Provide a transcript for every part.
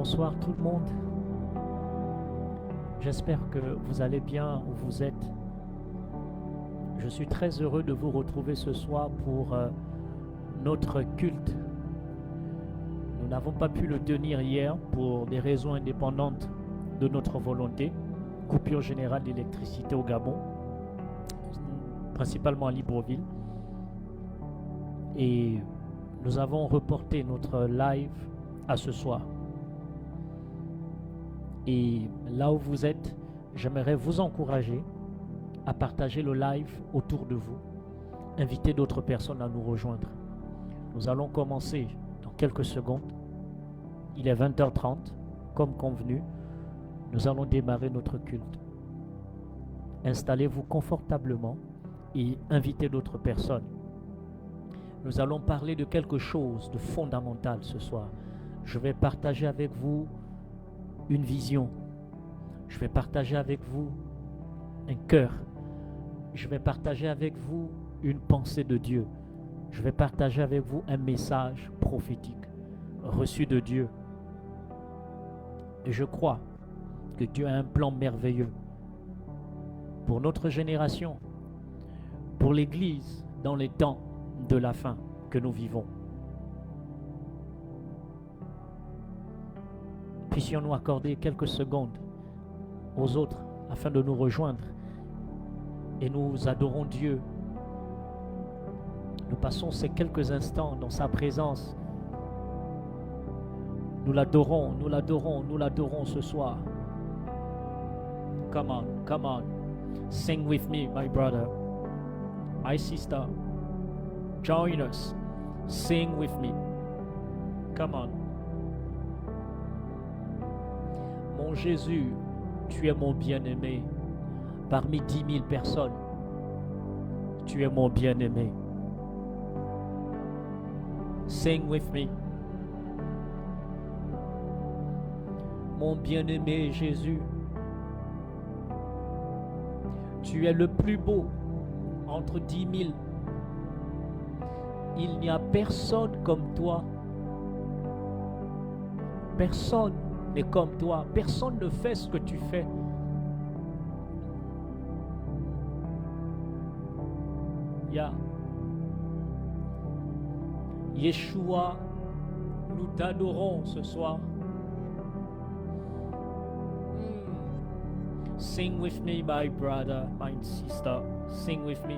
Bonsoir tout le monde. J'espère que vous allez bien où vous êtes. Je suis très heureux de vous retrouver ce soir pour notre culte. Nous n'avons pas pu le tenir hier pour des raisons indépendantes de notre volonté. Coupure générale d'électricité au Gabon, principalement à Libreville. Et nous avons reporté notre live à ce soir. Et là où vous êtes, j'aimerais vous encourager à partager le live autour de vous. Invitez d'autres personnes à nous rejoindre. Nous allons commencer dans quelques secondes. Il est 20h30, comme convenu. Nous allons démarrer notre culte. Installez-vous confortablement et invitez d'autres personnes. Nous allons parler de quelque chose de fondamental ce soir. Je vais partager avec vous une vision. Je vais partager avec vous un cœur. Je vais partager avec vous une pensée de Dieu. Je vais partager avec vous un message prophétique reçu de Dieu. Et je crois que Dieu a un plan merveilleux pour notre génération, pour l'Église dans les temps de la fin que nous vivons. Puissions-nous accorder quelques secondes aux autres afin de nous rejoindre et nous adorons Dieu. Nous passons ces quelques instants dans sa présence. Nous l'adorons, nous l'adorons, nous l'adorons ce soir. Come on, come on. Sing with me, my brother, my sister. Join us. Sing with me. Come on. Mon Jésus, tu es mon bien-aimé. Parmi 10 000 personnes, tu es mon bien-aimé. Sing with me. Mon bien-aimé Jésus, tu es le plus beau entre 10 000. Il n'y a personne comme toi. Personne n'est comme toi. Personne ne fait ce que tu fais. Yeshua, nous t'adorons ce soir. Sing with me, my brother, my sister. Sing with me.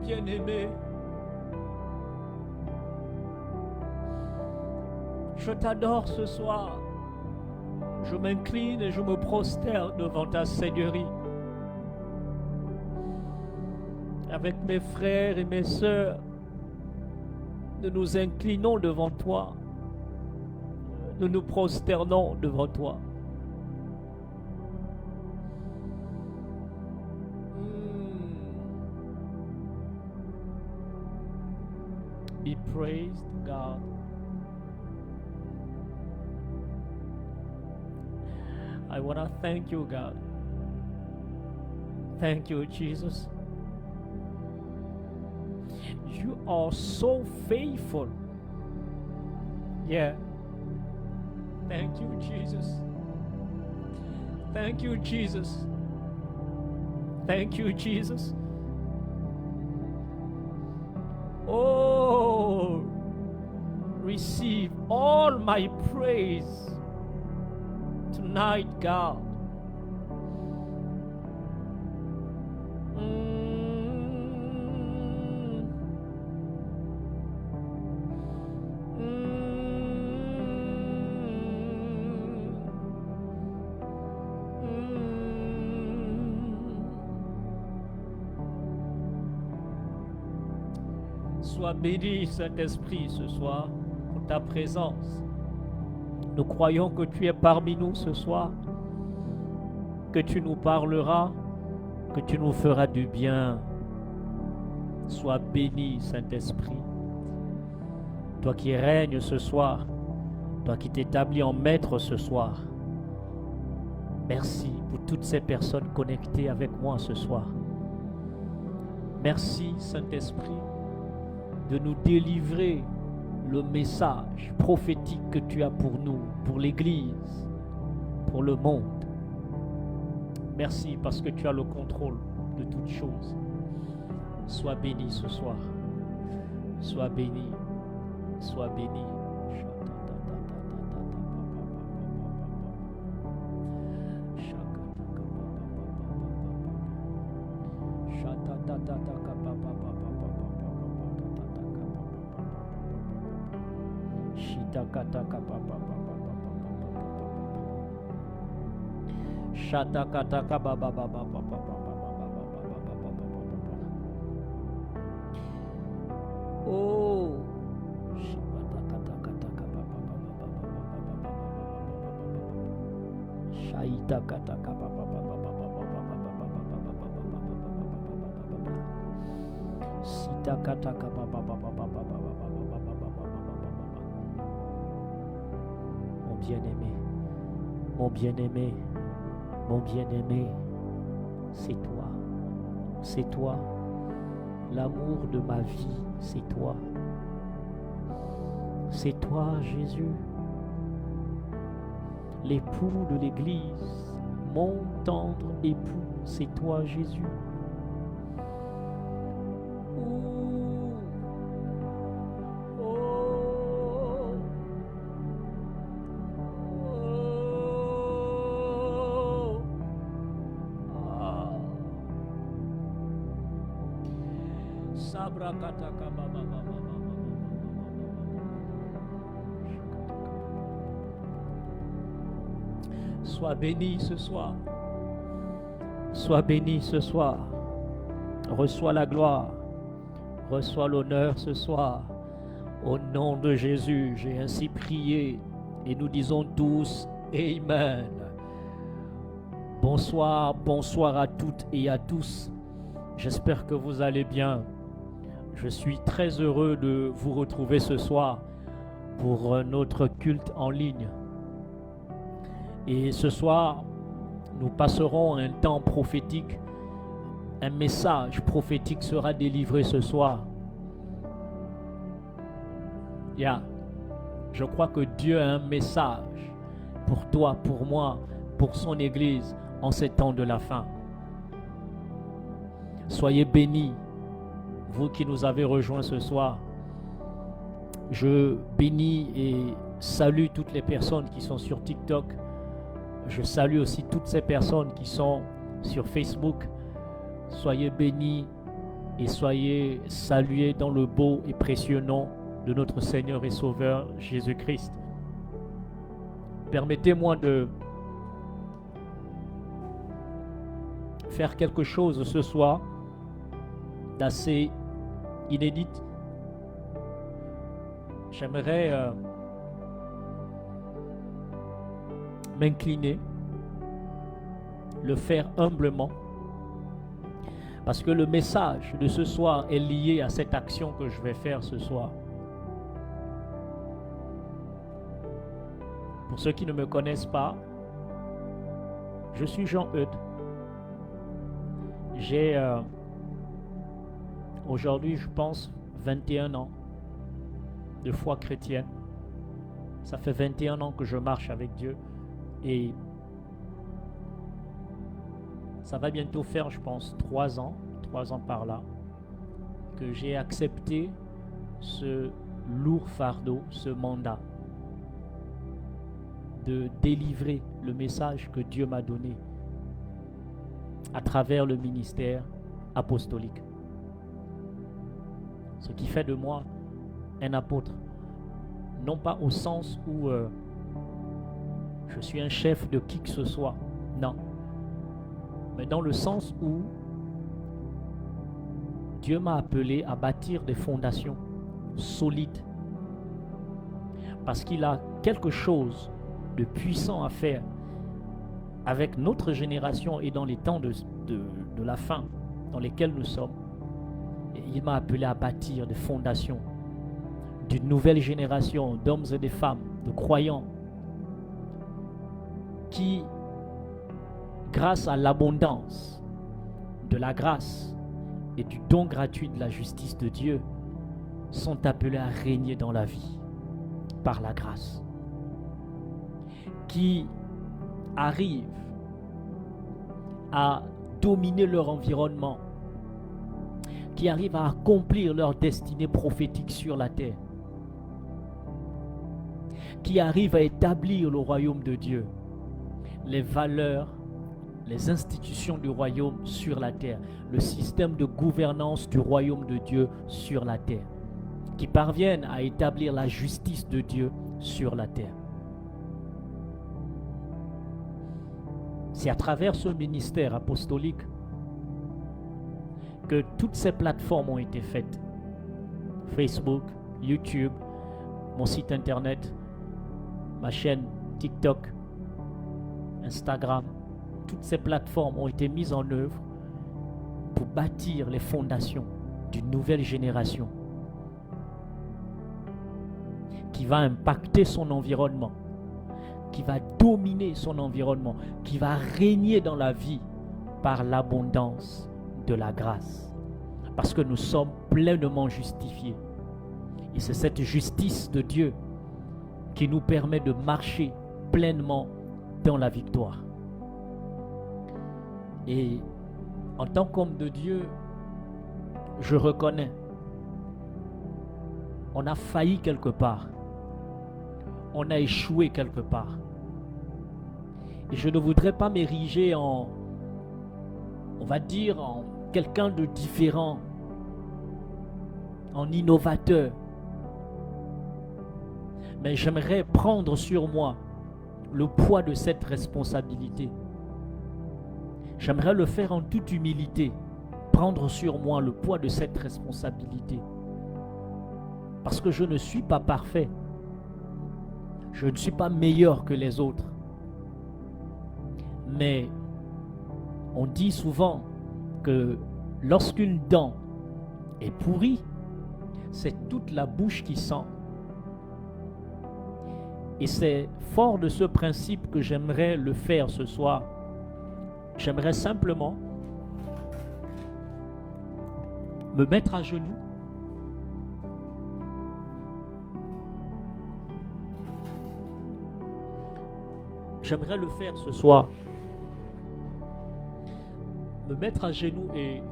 Bien-aimé, je t'adore ce soir. Je m'incline et je me prosterne devant ta Seigneurie. Avec mes frères et mes sœurs, nous nous inclinons devant toi. Nous nous prosternons devant toi. Be praised, God. I want to thank you, God. Thank you, Jesus. You are so faithful. Yeah. Thank you, Jesus. Thank you, Jesus. Thank you, Jesus. Oh, receive all my praise tonight, God. Sois béni, Saint-Esprit, ce soir, pour ta présence. Nous croyons que tu es parmi nous ce soir, que tu nous parleras, que tu nous feras du bien. Sois béni, Saint-Esprit. Toi qui règnes ce soir, toi qui t'établis en maître ce soir. Merci pour toutes ces personnes connectées avec moi ce soir. Merci, Saint-Esprit, de nous délivrer le message prophétique que tu as pour nous, pour l'Église, pour le monde. Merci parce que tu as le contrôle de toutes choses. Sois béni ce soir. Sois béni. Sois béni. Oh, mon bien-aimé, mon bien-aimé, mon bien-aimé, c'est toi, c'est toi, l'amour de ma vie, c'est toi, Jésus, l'époux de l'Église, mon tendre époux, c'est toi, Jésus. Sois béni ce soir. Sois béni ce soir. Reçois la gloire. Reçois l'honneur ce soir. Au nom de Jésus, j'ai ainsi prié et nous disons tous Amen. Bonsoir, bonsoir à toutes et à tous. J'espère que vous allez bien. Je suis très heureux de vous retrouver ce soir pour notre culte en ligne. Et ce soir, nous passerons un temps prophétique. Un message prophétique sera délivré ce soir. Je crois que Dieu a un message pour toi, pour moi, pour son Église en ces temps de la fin. Soyez bénis, vous qui nous avez rejoints ce soir. Je bénis et salue toutes les personnes qui sont sur TikTok. Je salue aussi toutes ces personnes qui sont sur Facebook. Soyez bénis et soyez salués dans le beau et précieux nom de notre Seigneur et Sauveur Jésus-Christ. Permettez-moi de faire quelque chose ce soir d'assez inédit. J'aimerais m'incliner, le faire humblement, parce que le message de ce soir est lié à cette action que je vais faire ce soir. Pour ceux qui ne me connaissent pas, Je suis Jean-Eudes. J'ai aujourd'hui, je pense, 21 ans de foi chrétienne. Ça fait 21 ans que je marche avec Dieu et ça va bientôt faire, je pense, 3 ans par là, que j'ai accepté ce lourd fardeau, ce mandat de délivrer le message que Dieu m'a donné à travers le ministère apostolique. Ce qui fait de moi un apôtre, non pas au sens où je suis un chef de qui que ce soit, non, mais dans le sens où Dieu m'a appelé à bâtir des fondations solides, parce qu'il a quelque chose de puissant à faire avec notre génération et dans les temps de la fin dans lesquels nous sommes. Et il m'a appelé à bâtir des fondations d'une nouvelle génération d'hommes et de femmes, de croyants, qui, grâce à l'abondance de la grâce et du don gratuit de la justice de Dieu, sont appelés à régner dans la vie par la grâce, qui arrivent à dominer leur environnement, qui arrivent à accomplir leur destinée prophétique sur la terre, qui arrivent à établir le royaume de Dieu, les valeurs, les institutions du royaume sur la terre, le système de gouvernance du royaume de Dieu sur la terre, qui parviennent à établir la justice de Dieu sur la terre. C'est à travers ce ministère apostolique que toutes ces plateformes ont été faites. Facebook, YouTube, mon site internet, ma chaîne TikTok, Instagram, toutes ces plateformes ont été mises en œuvre pour bâtir les fondations d'une nouvelle génération qui va impacter son environnement, qui va dominer son environnement, qui va régner dans la vie par l'abondance de la grâce. Parce que nous sommes pleinement justifiés. Et c'est cette justice de Dieu qui nous permet de marcher pleinement dans la victoire. Et en tant qu'homme de Dieu, je reconnais, on a failli quelque part. On a échoué quelque part. Et je ne voudrais pas m'ériger en, on va dire, en quelqu'un de différent, en innovateur. Mais j'aimerais prendre sur moi le poids de cette responsabilité. J'aimerais le faire en toute humilité, prendre sur moi le poids de cette responsabilité. Parce que je ne suis pas parfait. Je ne suis pas meilleur que les autres. Mais on dit souvent que lorsqu'une dent est pourrie, c'est toute la bouche qui sent. Et c'est fort de ce principe que j'aimerais le faire ce soir. J'aimerais simplement me mettre à genoux, j'aimerais le faire ce soir. Me mettre à genoux et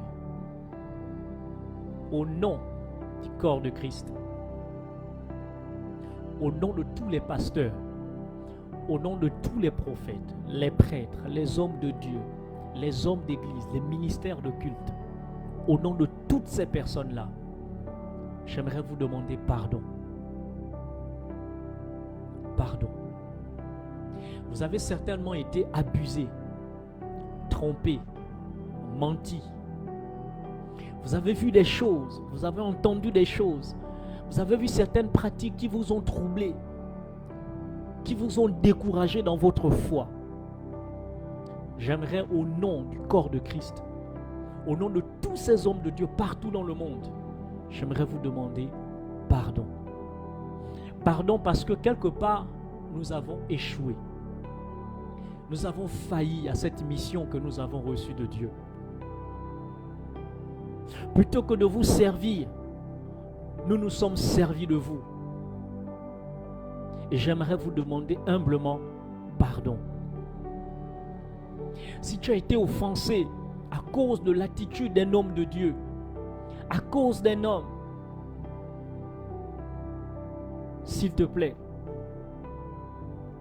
au nom du corps de Christ, au nom de tous les pasteurs, au nom de tous les prophètes, les prêtres, les hommes de Dieu, les hommes d'église, les ministères de culte, au nom de toutes ces personnes-là, j'aimerais vous demander pardon. Pardon. Vous avez certainement été abusé, trompé, menti. Vous avez vu des choses, vous avez entendu des choses, vous avez vu certaines pratiques qui vous ont troublé, qui vous ont découragé dans votre foi. J'aimerais au nom du corps de Christ, au nom de tous ces hommes de Dieu partout dans le monde, j'aimerais vous demander pardon. Pardon parce que quelque part, nous avons échoué. Nous avons failli à cette mission que nous avons reçue de Dieu. Plutôt que de vous servir, nous nous sommes servis de vous. Et j'aimerais vous demander humblement pardon. Si tu as été offensé à cause de l'attitude d'un homme de Dieu, à cause d'un homme, s'il te plaît,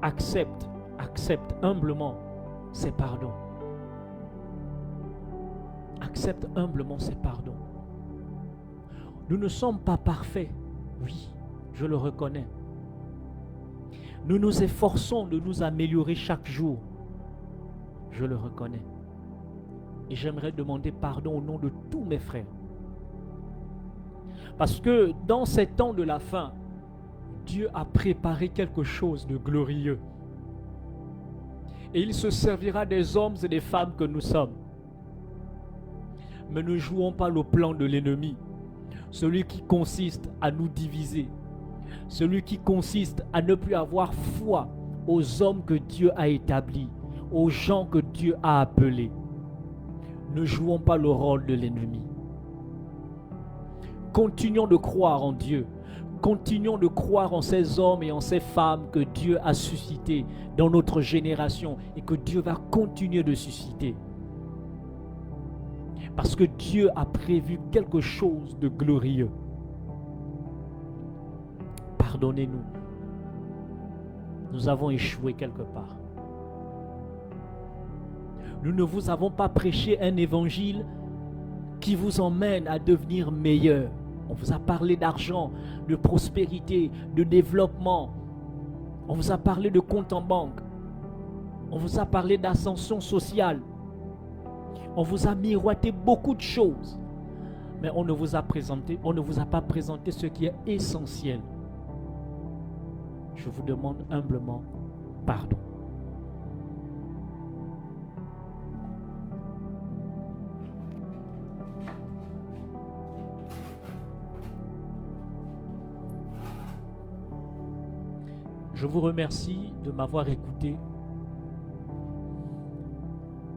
accepte humblement ses pardons. Accepte humblement ses pardons. Nous ne sommes pas parfaits, oui, je le reconnais. Nous nous efforçons de nous améliorer chaque jour, je le reconnais. Et j'aimerais demander pardon au nom de tous mes frères. Parce que dans ces temps de la fin, Dieu a préparé quelque chose de glorieux. Et il se servira des hommes et des femmes que nous sommes. Mais ne jouons pas le plan de l'ennemi, celui qui consiste à nous diviser, celui qui consiste à ne plus avoir foi aux hommes que Dieu a établis, aux gens que Dieu a appelés. Ne jouons pas le rôle de l'ennemi. Continuons de croire en Dieu. Continuons de croire en ces hommes et en ces femmes que Dieu a suscités dans notre génération et que Dieu va continuer de susciter. Parce que Dieu a prévu quelque chose de glorieux. Pardonnez-nous. Nous avons échoué quelque part. Nous ne vous avons pas prêché un évangile qui vous emmène à devenir meilleur. On vous a parlé d'argent, de prospérité, de développement. On vous a parlé de compte en banque. On vous a parlé d'ascension sociale. On vous a miroité beaucoup de choses. Mais on ne vous a pas présenté ce qui est essentiel. Je vous demande humblement pardon. Je vous remercie de m'avoir écouté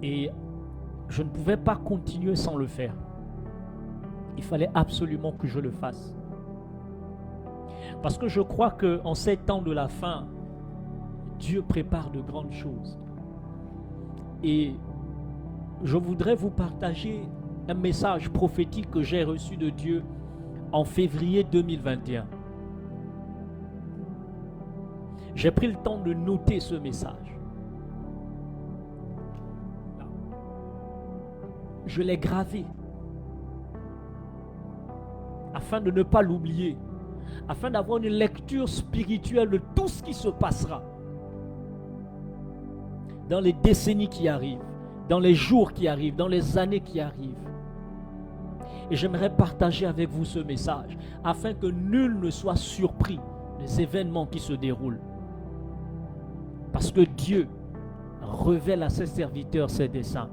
et je ne pouvais pas continuer sans le faire. Il fallait absolument que je le fasse. Parce que je crois qu'en ces temps de la fin, Dieu prépare de grandes choses. Et je voudrais vous partager un message prophétique que j'ai reçu de Dieu en février 2021. J'ai pris le temps de noter ce message. Je l'ai gravé afin de ne pas l'oublier, afin d'avoir une lecture spirituelle de tout ce qui se passera dans les décennies qui arrivent, dans les jours qui arrivent, dans les années qui arrivent. Et j'aimerais partager avec vous ce message afin que nul ne soit surpris des événements qui se déroulent. Parce que Dieu révèle à ses serviteurs ses desseins.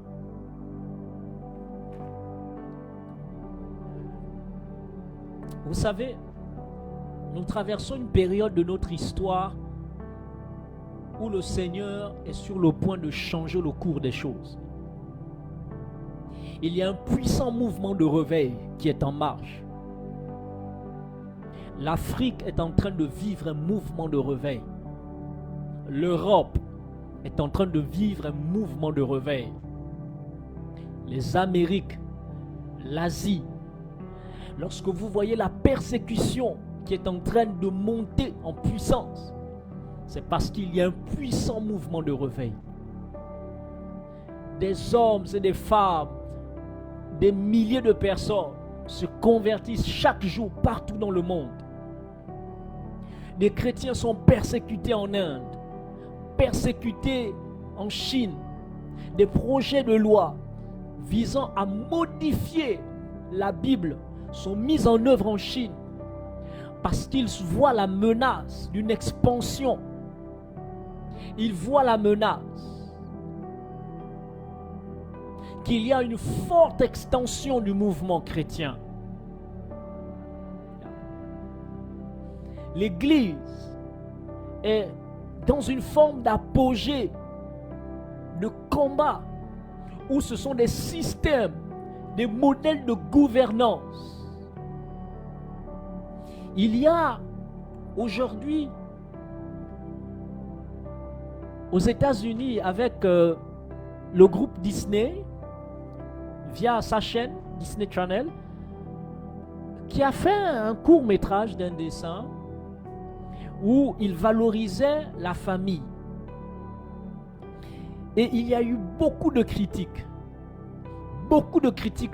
Vous savez, nous traversons une période de notre histoire où le Seigneur est sur le point de changer le cours des choses. Il y a un puissant mouvement de réveil qui est en marche. L'Afrique est en train de vivre un mouvement de réveil. L'Europe est en train de vivre un mouvement de réveil. Les Amériques, l'Asie, lorsque vous voyez la persécution qui est en train de monter en puissance, c'est parce qu'il y a un puissant mouvement de réveil. Des hommes et des femmes, des milliers de personnes se convertissent chaque jour partout dans le monde. Des chrétiens sont persécutés en Inde, persécutés en Chine. Des projets de loi visant à modifier la Bible sont mis en œuvre en Chine parce qu'ils voient la menace d'une expansion. Ils voient la menace qu'il y a une forte extension du mouvement chrétien. L'Église est dans une forme d'apogée de combat, où ce sont des systèmes, des modèles de gouvernance. Il y a aujourd'hui aux États-Unis avec le groupe Disney, via sa chaîne Disney Channel, qui a fait un court-métrage d'un dessin où il valorisait la famille. Et il y a eu beaucoup de critiques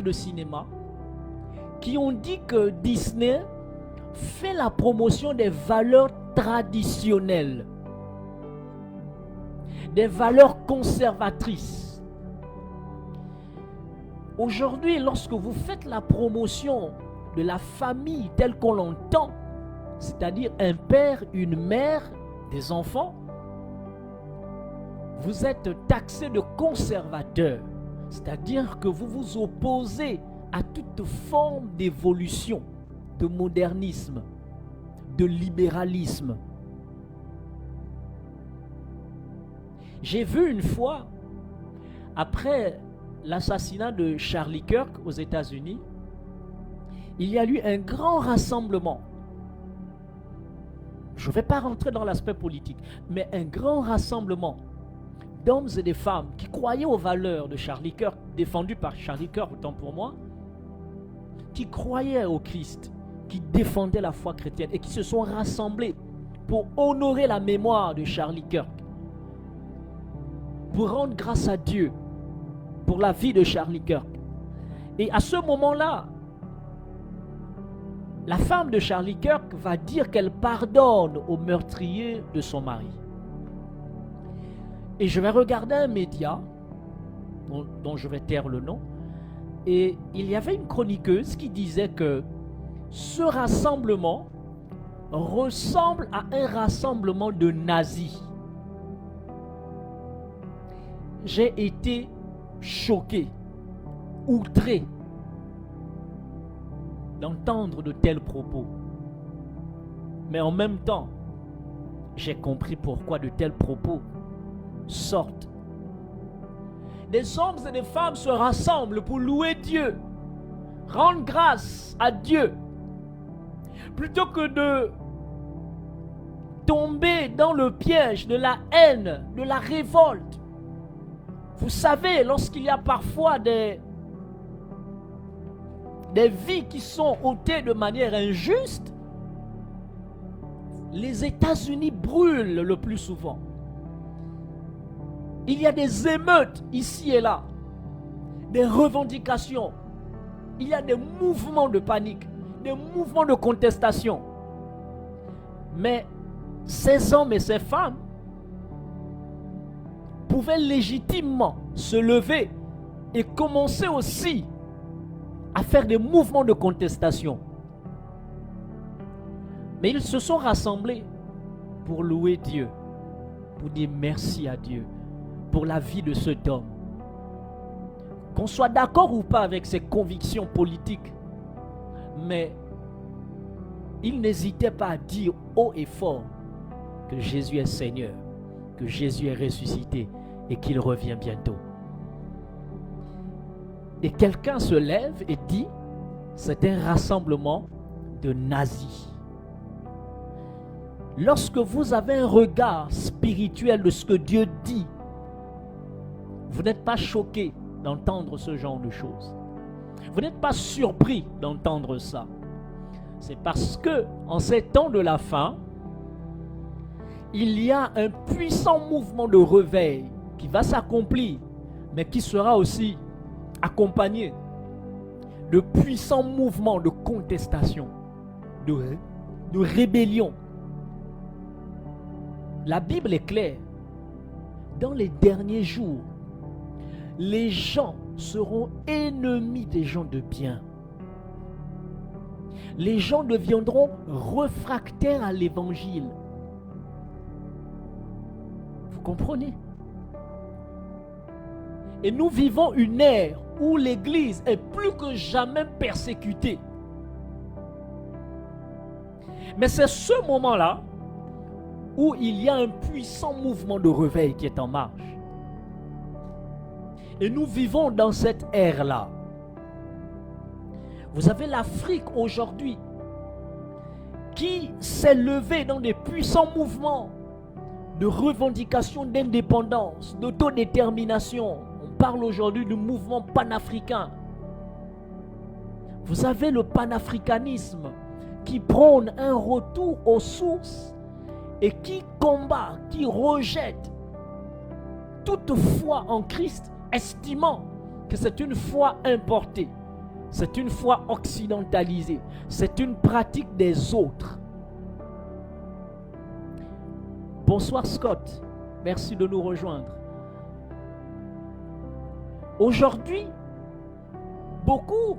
de cinéma qui ont dit que Disney fait la promotion des valeurs traditionnelles, des valeurs conservatrices. Aujourd'hui, lorsque vous faites la promotion de la famille telle qu'on l'entend, c'est-à-dire un père, une mère, des enfants, vous êtes taxé de conservateur, c'est-à-dire que vous vous opposez à toute forme d'évolution, de modernisme, de libéralisme. J'ai vu une fois, après l'assassinat de Charlie Kirk aux États-Unis, il y a eu un grand rassemblement. Je ne vais pas rentrer dans l'aspect politique, mais un grand rassemblement d'hommes et de femmes qui croyaient aux valeurs de Charlie Kirk, défendues par Charlie Kirk, autant pour moi, qui croyaient au Christ, qui défendaient la foi chrétienne et qui se sont rassemblés pour honorer la mémoire de Charlie Kirk, pour rendre grâce à Dieu pour la vie de Charlie Kirk. Et à ce moment-là, la femme de Charlie Kirk va dire qu'elle pardonne au meurtrier de son mari. Et je vais regarder un média, dont je vais taire le nom, et il y avait une chroniqueuse qui disait que ce rassemblement ressemble à un rassemblement de nazis. J'ai été choqué, outré d'entendre de tels propos. Mais en même temps, j'ai compris pourquoi de tels propos sortent. Des hommes et des femmes se rassemblent pour louer Dieu, rendre grâce à Dieu, plutôt que de tomber dans le piège de la haine, de la révolte. Vous savez, lorsqu'il y a parfois des vies qui sont ôtées de manière injuste, les États-Unis brûlent le plus souvent. Il y a des émeutes ici et là, des revendications, il y a des mouvements de panique, des mouvements de contestation. Mais ces hommes et ces femmes pouvaient légitimement se lever et commencer aussi à faire des mouvements de contestation. Mais ils se sont rassemblés pour louer Dieu, pour dire merci à Dieu pour la vie de cet homme. Qu'on soit d'accord ou pas avec ses convictions politiques, mais il n'hésitait pas à dire haut et fort que Jésus est Seigneur, que Jésus est ressuscité et qu'il revient bientôt. Et quelqu'un se lève et dit, c'est un rassemblement de nazis. Lorsque vous avez un regard spirituel de ce que Dieu dit, vous n'êtes pas choqué d'entendre ce genre de choses. Vous n'êtes pas surpris d'entendre ça. C'est parce que, en ces temps de la fin, il y a un puissant mouvement de réveil qui va s'accomplir, mais qui sera aussi accompagné de puissants mouvements de contestation, de rébellion. La Bible est claire. Dans les derniers jours, les gens seront ennemis des gens de bien. Les gens deviendront réfractaires à l'évangile. Vous comprenez? Et nous vivons une ère où l'Église est plus que jamais persécutée. Mais c'est ce moment-là où il y a un puissant mouvement de réveil qui est en marche. Et nous vivons dans cette ère-là. Vous avez l'Afrique aujourd'hui qui s'est levée dans des puissants mouvements de revendication d'indépendance, d'autodétermination. On parle aujourd'hui du mouvement panafricain. Vous avez le panafricanisme qui prône un retour aux sources et qui combat, qui rejette toute foi en Christ, estimant que c'est une foi importée, c'est une foi occidentalisée, c'est une pratique des autres. Bonsoir Scott, merci de nous rejoindre. Aujourd'hui, beaucoup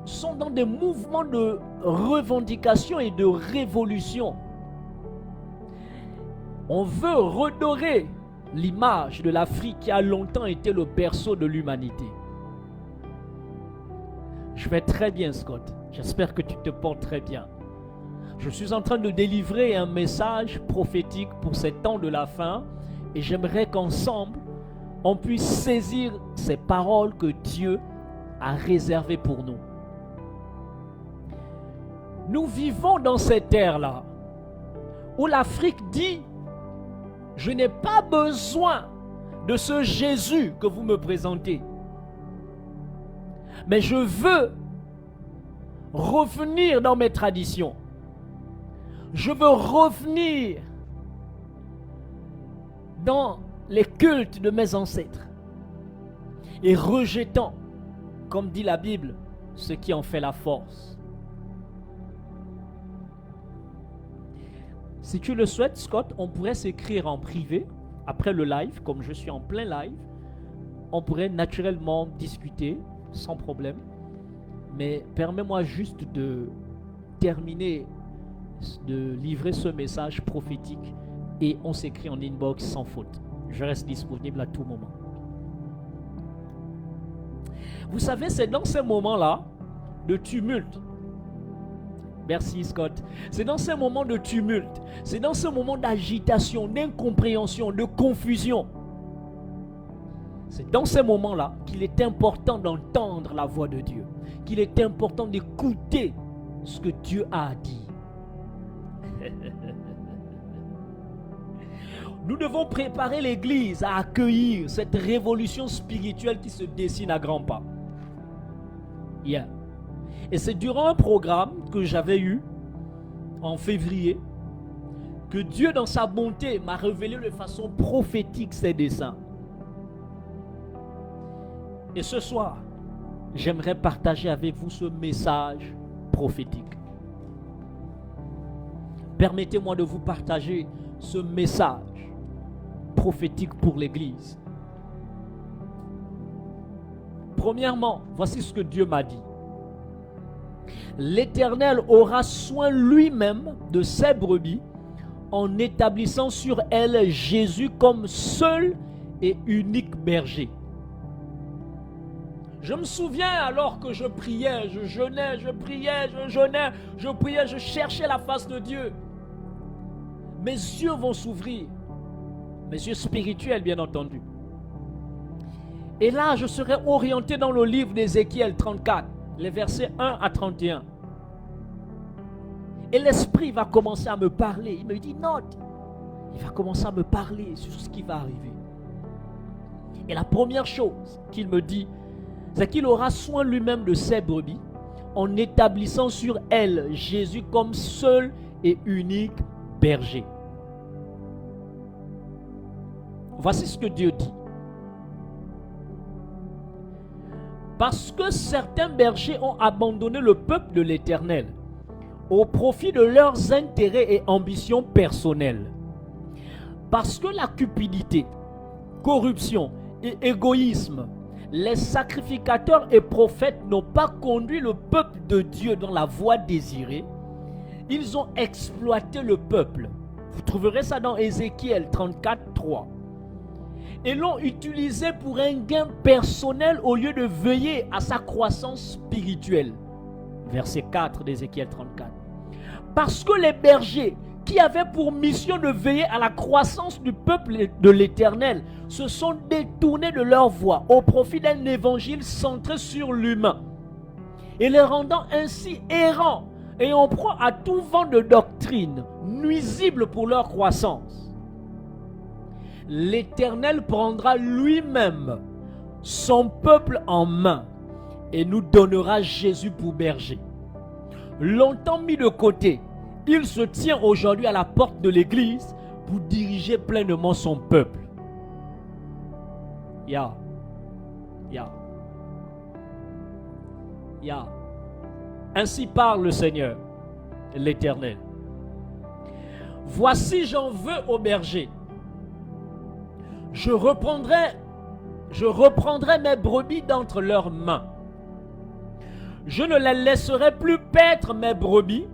sont dans des mouvements de revendication et de révolution. On veut redorer l'image de l'Afrique qui a longtemps été le berceau de l'humanité. Je vais très bien, Scott. J'espère que tu te portes très bien. Je suis en train de délivrer un message prophétique pour ces temps de la fin et j'aimerais qu'ensemble, on puisse saisir ces paroles que Dieu a réservées pour nous. Nous vivons dans cette ère-là où l'Afrique dit « Je n'ai pas besoin de ce Jésus que vous me présentez, mais je veux revenir dans mes traditions. Je veux revenir dans les cultes de mes ancêtres et rejetant, comme dit la Bible, ce qui en fait la force. » Si tu le souhaites, Scott, on pourrait s'écrire en privé, après le live, comme je suis en plein live. On pourrait naturellement discuter, sans problème. Mais permets-moi juste de terminer, de livrer ce message prophétique et on s'écrit en inbox sans faute. Je reste disponible à tout moment. Vous savez, c'est dans ces moments-là de tumulte. Merci Scott. C'est dans ces moments de tumulte, c'est dans ce moment d'agitation, d'incompréhension, de confusion. C'est dans ces moments-là qu'il est important d'entendre la voix de Dieu, qu'il est important d'écouter ce que Dieu a dit. Nous devons préparer l'Église à accueillir cette révolution spirituelle qui se dessine à grands pas. Yeah. Et c'est durant un programme que j'avais eu en février que Dieu dans sa bonté m'a révélé de façon prophétique ses desseins. Et ce soir, j'aimerais partager avec vous ce message prophétique. Permettez-moi de vous partager ce message prophétique pour l'Église. Premièrement, voici ce que Dieu m'a dit. L'Éternel aura soin lui-même de ses brebis en établissant sur elles Jésus comme seul et unique berger. Je me souviens alors que je priais, je jeûnais, je priais, je jeûnais, je priais, je cherchais la face de Dieu. Mes yeux vont s'ouvrir, mes yeux spirituels bien entendu. Et là, je serai orienté dans le livre d'Ézéchiel 34, les versets 1 à 31. Et l'Esprit va commencer à me parler. Il me dit, note, il va commencer à me parler sur ce qui va arriver. Et la première chose qu'il me dit, c'est qu'il aura soin lui-même de ses brebis en établissant sur elles Jésus comme seul et unique berger. Voici ce que Dieu dit. Parce que certains bergers ont abandonné le peuple de l'Éternel au profit de leurs intérêts et ambitions personnelles. Parce que la cupidité, corruption et égoïsme, les sacrificateurs et prophètes n'ont pas conduit le peuple de Dieu dans la voie désirée, ils ont exploité le peuple. Vous trouverez ça dans Ézéchiel 34, 3. Et l'ont utilisé pour un gain personnel au lieu de veiller à sa croissance spirituelle. Verset 4 d'Ézéchiel 34. Parce que les bergers qui avaient pour mission de veiller à la croissance du peuple de l'Éternel, se sont détournés de leur voie au profit d'un évangile centré sur l'humain, et les rendant ainsi errants et en proie à tout vent de doctrine nuisible pour leur croissance. L'Éternel prendra lui-même son peuple en main et nous donnera Jésus pour berger. Longtemps mis de côté, il se tient aujourd'hui à la porte de l'église pour diriger pleinement son peuple. Ya. Ainsi parle le Seigneur, l'Éternel. Voici, j'en veux aux bergers. Je reprendrai mes brebis d'entre leurs mains. Je ne les laisserai plus paître mes brebis,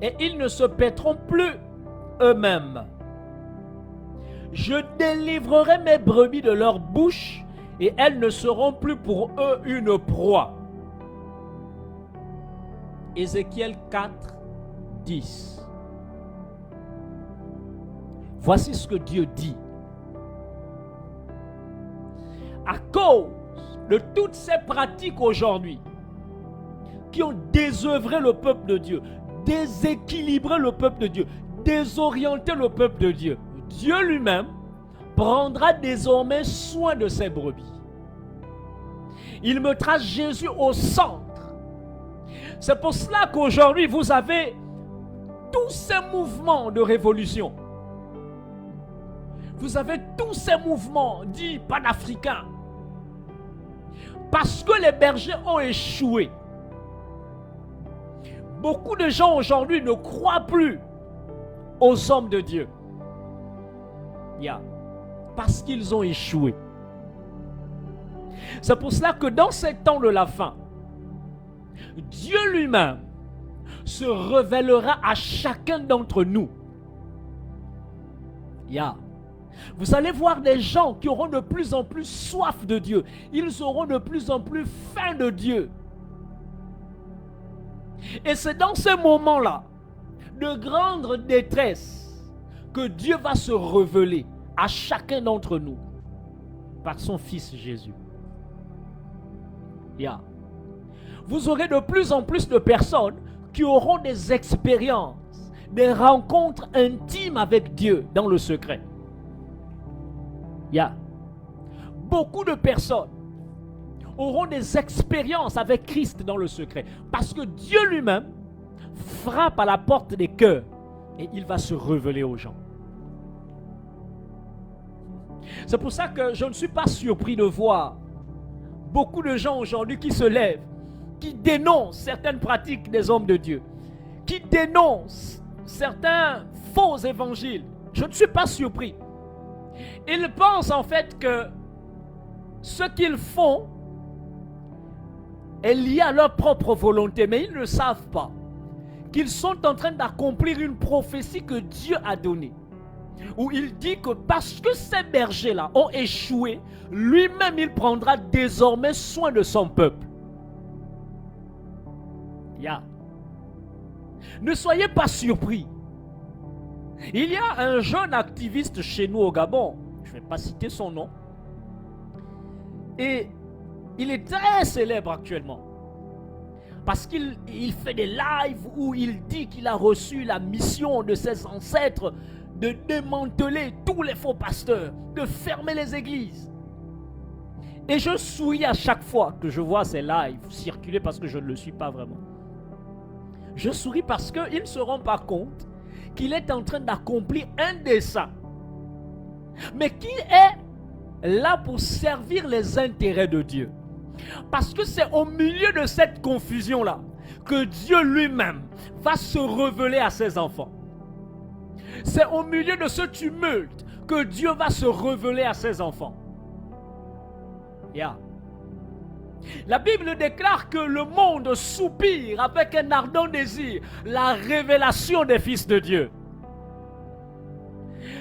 et ils ne se paîtront plus eux-mêmes. Je délivrerai mes brebis de leur bouche, et elles ne seront plus pour eux une proie. Ézéchiel 4, 10. Voici ce que Dieu dit. À cause de toutes ces pratiques aujourd'hui qui ont désœuvré le peuple de Dieu, déséquilibré le peuple de Dieu, désorienté le peuple de Dieu, Dieu lui-même prendra désormais soin de ses brebis. Il mettra Jésus au centre. C'est pour cela qu'aujourd'hui vous avez tous ces mouvements de révolution. Vous avez tous ces mouvements dits panafricains. Parce que les bergers ont échoué. Beaucoup de gens aujourd'hui ne croient plus aux hommes de Dieu. Parce qu'ils ont échoué. C'est pour cela que dans ces temps de la fin, Dieu lui-même se révélera à chacun d'entre nous. Vous allez voir des gens qui auront de plus en plus soif de Dieu. Ils auront de plus en plus faim de Dieu. Et c'est dans ce moment-là de grande détresse que Dieu va se révéler à chacun d'entre nous par son Fils Jésus. Vous aurez de plus en plus de personnes qui auront des expériences, des rencontres intimes avec Dieu dans le secret. Beaucoup de personnes auront des expériences avec Christ dans le secret. Parce que Dieu lui-même frappe à la porte des cœurs et il va se révéler aux gens. C'est pour ça que je ne suis pas surpris de voir beaucoup de gens aujourd'hui qui se lèvent, qui dénoncent certaines pratiques des hommes de Dieu, qui dénoncent certains faux évangiles. Je ne suis pas surpris. Ils pensent en fait que ce qu'ils font est lié à leur propre volonté, mais ils ne savent pas qu'ils sont en train d'accomplir une prophétie que Dieu a donnée, où il dit que parce que ces bergers-là ont échoué, lui-même il prendra désormais soin de son peuple. Ne soyez pas surpris. Il y a un jeune activiste chez nous au Gabon, je ne vais pas citer son nom, et il est très célèbre actuellement parce qu'il fait des lives où il dit qu'il a reçu la mission de ses ancêtres de démanteler tous les faux pasteurs, de fermer les églises. Et je souris à chaque fois que je vois ces lives circuler parce que je ne le suis pas vraiment. Je souris parce qu'il ne se rend pas compte qu'il est en train d'accomplir un dessein, mais qui est là pour servir les intérêts de Dieu. Parce que c'est au milieu de cette confusion-là que Dieu lui-même va se révéler à ses enfants. C'est au milieu de ce tumulte que Dieu va se révéler à ses enfants. La Bible déclare que le monde soupire avec un ardent désir la révélation des fils de Dieu.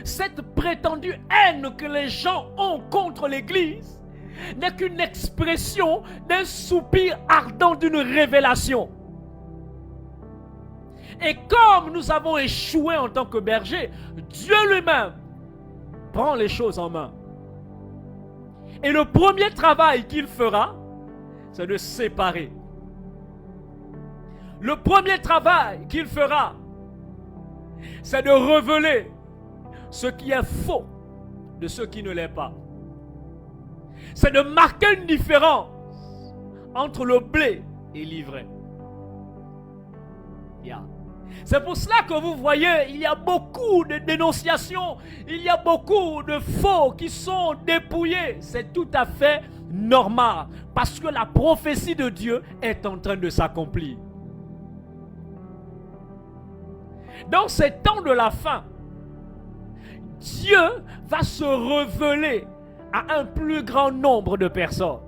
Cette prétendue haine que les gens ont contre l'Église n'est qu'une expression d'un soupir ardent d'une révélation. Et comme nous avons échoué en tant que bergers, Dieu lui-même prend les choses en main. Et le premier travail qu'il fera, c'est de séparer. Le premier travail qu'il fera, c'est de révéler ce qui est faux de ce qui ne l'est pas. C'est de marquer une différence entre le blé et l'ivraie. C'est pour cela que vous voyez, il y a beaucoup de dénonciations, il y a beaucoup de faux qui sont dépouillés. C'est tout à fait normal parce que la prophétie de Dieu est en train de s'accomplir. Dans ces temps de la fin, Dieu va se révéler à un plus grand nombre de personnes.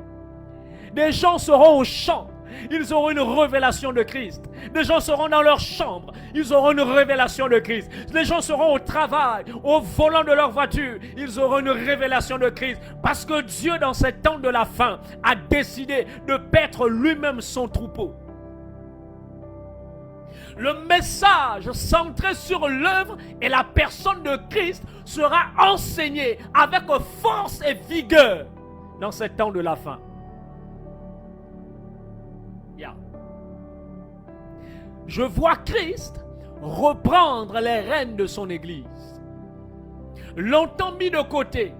Des gens seront au champ, ils auront une révélation de Christ. Des gens seront dans leur chambre, ils auront une révélation de Christ. Les gens seront au travail, au volant de leur voiture, ils auront une révélation de Christ. Parce que Dieu, dans ces temps de la fin, a décidé de paître lui-même son troupeau. Le message centré sur l'œuvre et la personne de Christ sera enseigné avec force et vigueur dans ces temps de la fin. Je vois Christ reprendre les rênes de son Église. Longtemps mis de côté,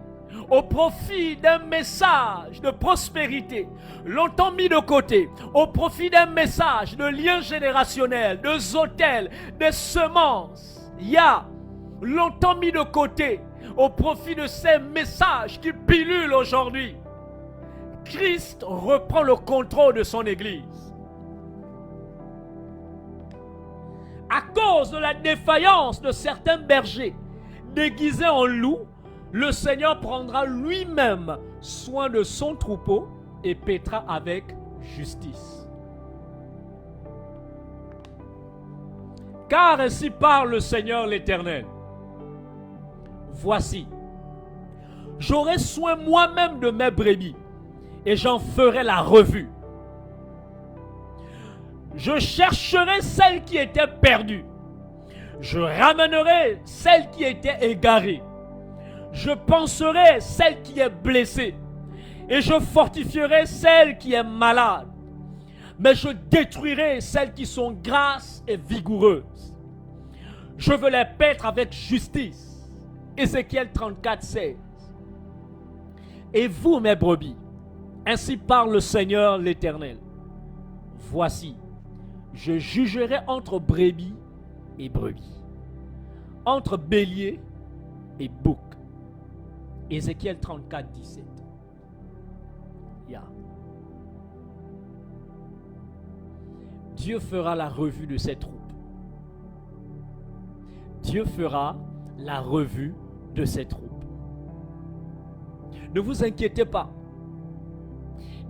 au profit d'un message de prospérité, longtemps mis de côté, au profit d'un message de lien générationnel, de hôtels, des semences. Longtemps mis de côté, au profit de ces messages qui pilulent aujourd'hui. Christ reprend le contrôle de son Église. À cause de la défaillance de certains bergers déguisés en loups, le Seigneur prendra lui-même soin de son troupeau et paîtra avec justice. Car ainsi parle le Seigneur l'Éternel. Voici, j'aurai soin moi-même de mes brebis et j'en ferai la revue. Je chercherai celle qui était perdue. Je ramènerai celle qui était égarée. Je panserai celle qui est blessée. Et je fortifierai celle qui est malade. Mais je détruirai celles qui sont grasses et vigoureuses. Je veux les paître avec justice. Ézéchiel 34, 16. Et vous, mes brebis, ainsi parle le Seigneur l'Éternel. Voici, je jugerai entre brebis et brebis, entre bélier et bouc. Ézéchiel 34, 17. Dieu fera la revue de ses troupes. Dieu fera la revue de ses troupes. Ne vous inquiétez pas.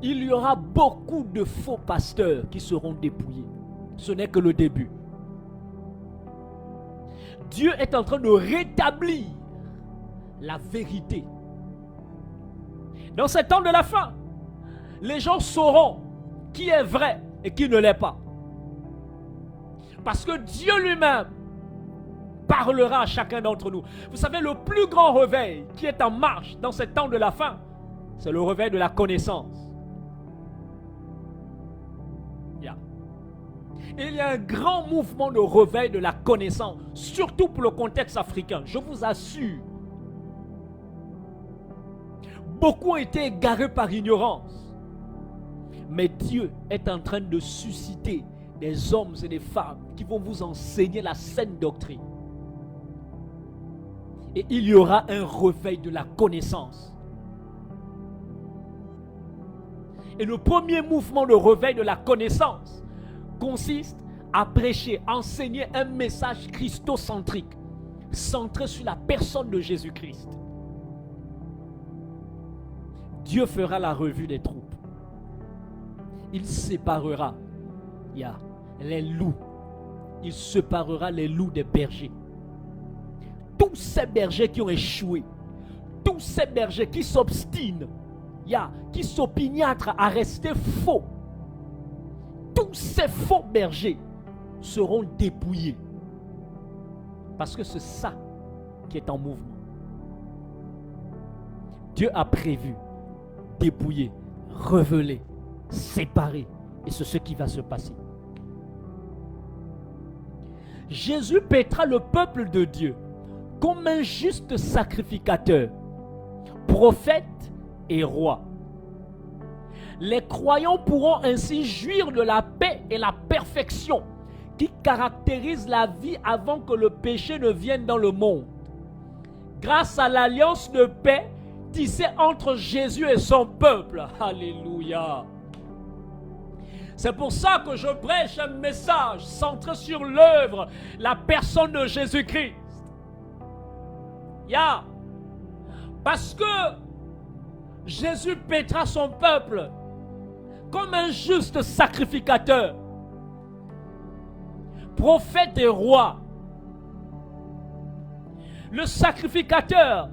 Il y aura beaucoup de faux pasteurs qui seront dépouillés. Ce n'est que le début. Dieu est en train de rétablir la vérité. Dans ces temps de la fin, les gens sauront qui est vrai et qui ne l'est pas. Parce que Dieu lui-même parlera à chacun d'entre nous. Vous savez, le plus grand réveil qui est en marche dans ces temps de la fin, c'est le réveil de la connaissance. Il y a un grand mouvement de réveil de la connaissance, surtout pour le contexte africain, je vous assure. Beaucoup ont été égarés par ignorance. Mais Dieu est en train de susciter des hommes et des femmes qui vont vous enseigner la saine doctrine. Et il y aura un réveil de la connaissance. Et le premier mouvement de réveil de la connaissance consiste à prêcher, enseigner un message christocentrique, centré sur la personne de Jésus-Christ. Dieu fera la revue des troupes. Il séparera les loups. Il séparera les loups des bergers. Tous ces bergers qui ont échoué, tous ces bergers qui s'obstinent, qui s'opiniâtrent à rester faux, tous ces faux bergers seront dépouillés. Parce que c'est ça qui est en mouvement. Dieu a prévu dépouiller, révéler, séparer. Et c'est ce qui va se passer. Jésus paîtra le peuple de Dieu comme un juste sacrificateur, prophète et roi. Les croyants pourront ainsi jouir de la paix et la perfection qui caractérisent la vie avant que le péché ne vienne dans le monde. Grâce à l'alliance de paix tissée entre Jésus et son peuple. Alléluia. C'est pour ça que je prêche un message centré sur l'œuvre, la personne de Jésus-Christ. Parce que Jésus paîtra son peuple comme un juste sacrificateur, prophète et roi. Le sacrificateur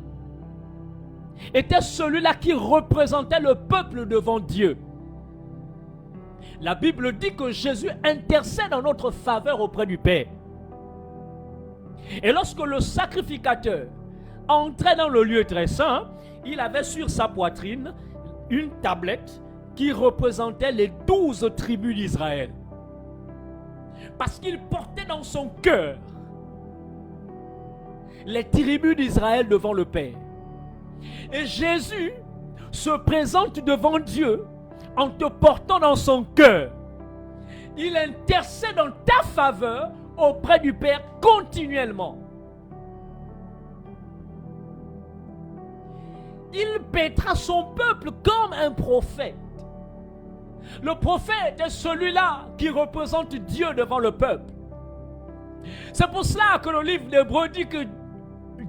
était celui-là qui représentait le peuple devant Dieu. La Bible dit que Jésus intercède en notre faveur auprès du Père. Et lorsque le sacrificateur entrait dans le lieu très saint, il avait sur sa poitrine une tablette qui représentait les 12 tribus d'Israël. Parce qu'il portait dans son cœur les tribus d'Israël devant le Père. Et Jésus se présente devant Dieu en te portant dans son cœur. Il intercède en ta faveur auprès du Père continuellement. Il paîtra son peuple comme un prophète. Le prophète est celui-là qui représente Dieu devant le peuple. C'est pour cela que le livre d'Hébreux dit que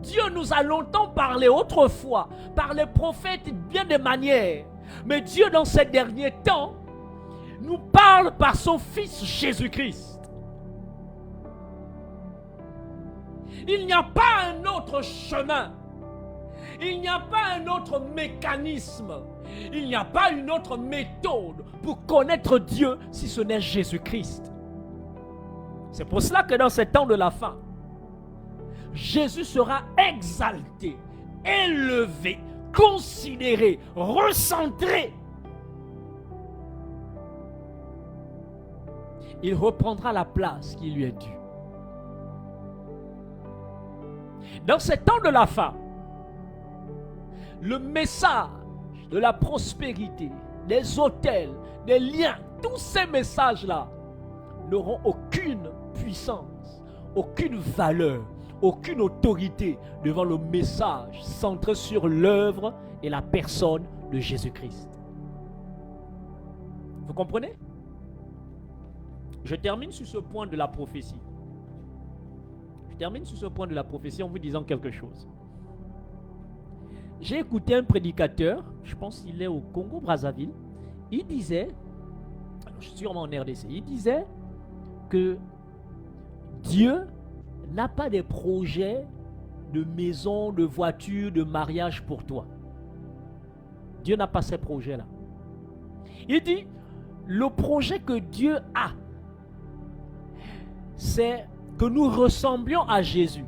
Dieu nous a longtemps parlé autrefois par les prophètes bien des manières. Mais Dieu dans ces derniers temps nous parle par son Fils Jésus-Christ. Il n'y a pas un autre chemin. Il n'y a pas un autre mécanisme. Il n'y a pas une autre méthode pour connaître Dieu si ce n'est Jésus-Christ. C'est pour cela que dans ces temps de la fin, Jésus sera exalté, élevé, considéré, recentré. Il reprendra la place qui lui est due. Dans ces temps de la fin, le message de la prospérité, des hôtels, des liens, tous ces messages-là n'auront aucune puissance, aucune valeur, aucune autorité devant le message centré sur l'œuvre et la personne de Jésus-Christ. Vous comprenez? Je termine sur ce point de la prophétie. Je termine sur ce point de la prophétie en vous disant quelque chose. J'ai écouté un prédicateur, je pense qu'il est au Congo-Brazzaville, il disait, sûrement en RDC, il disait que Dieu n'a pas des projets de maison, de voiture, de mariage pour toi. Dieu n'a pas ces projets-là. Il dit, le projet que Dieu a, c'est que nous ressemblions à Jésus.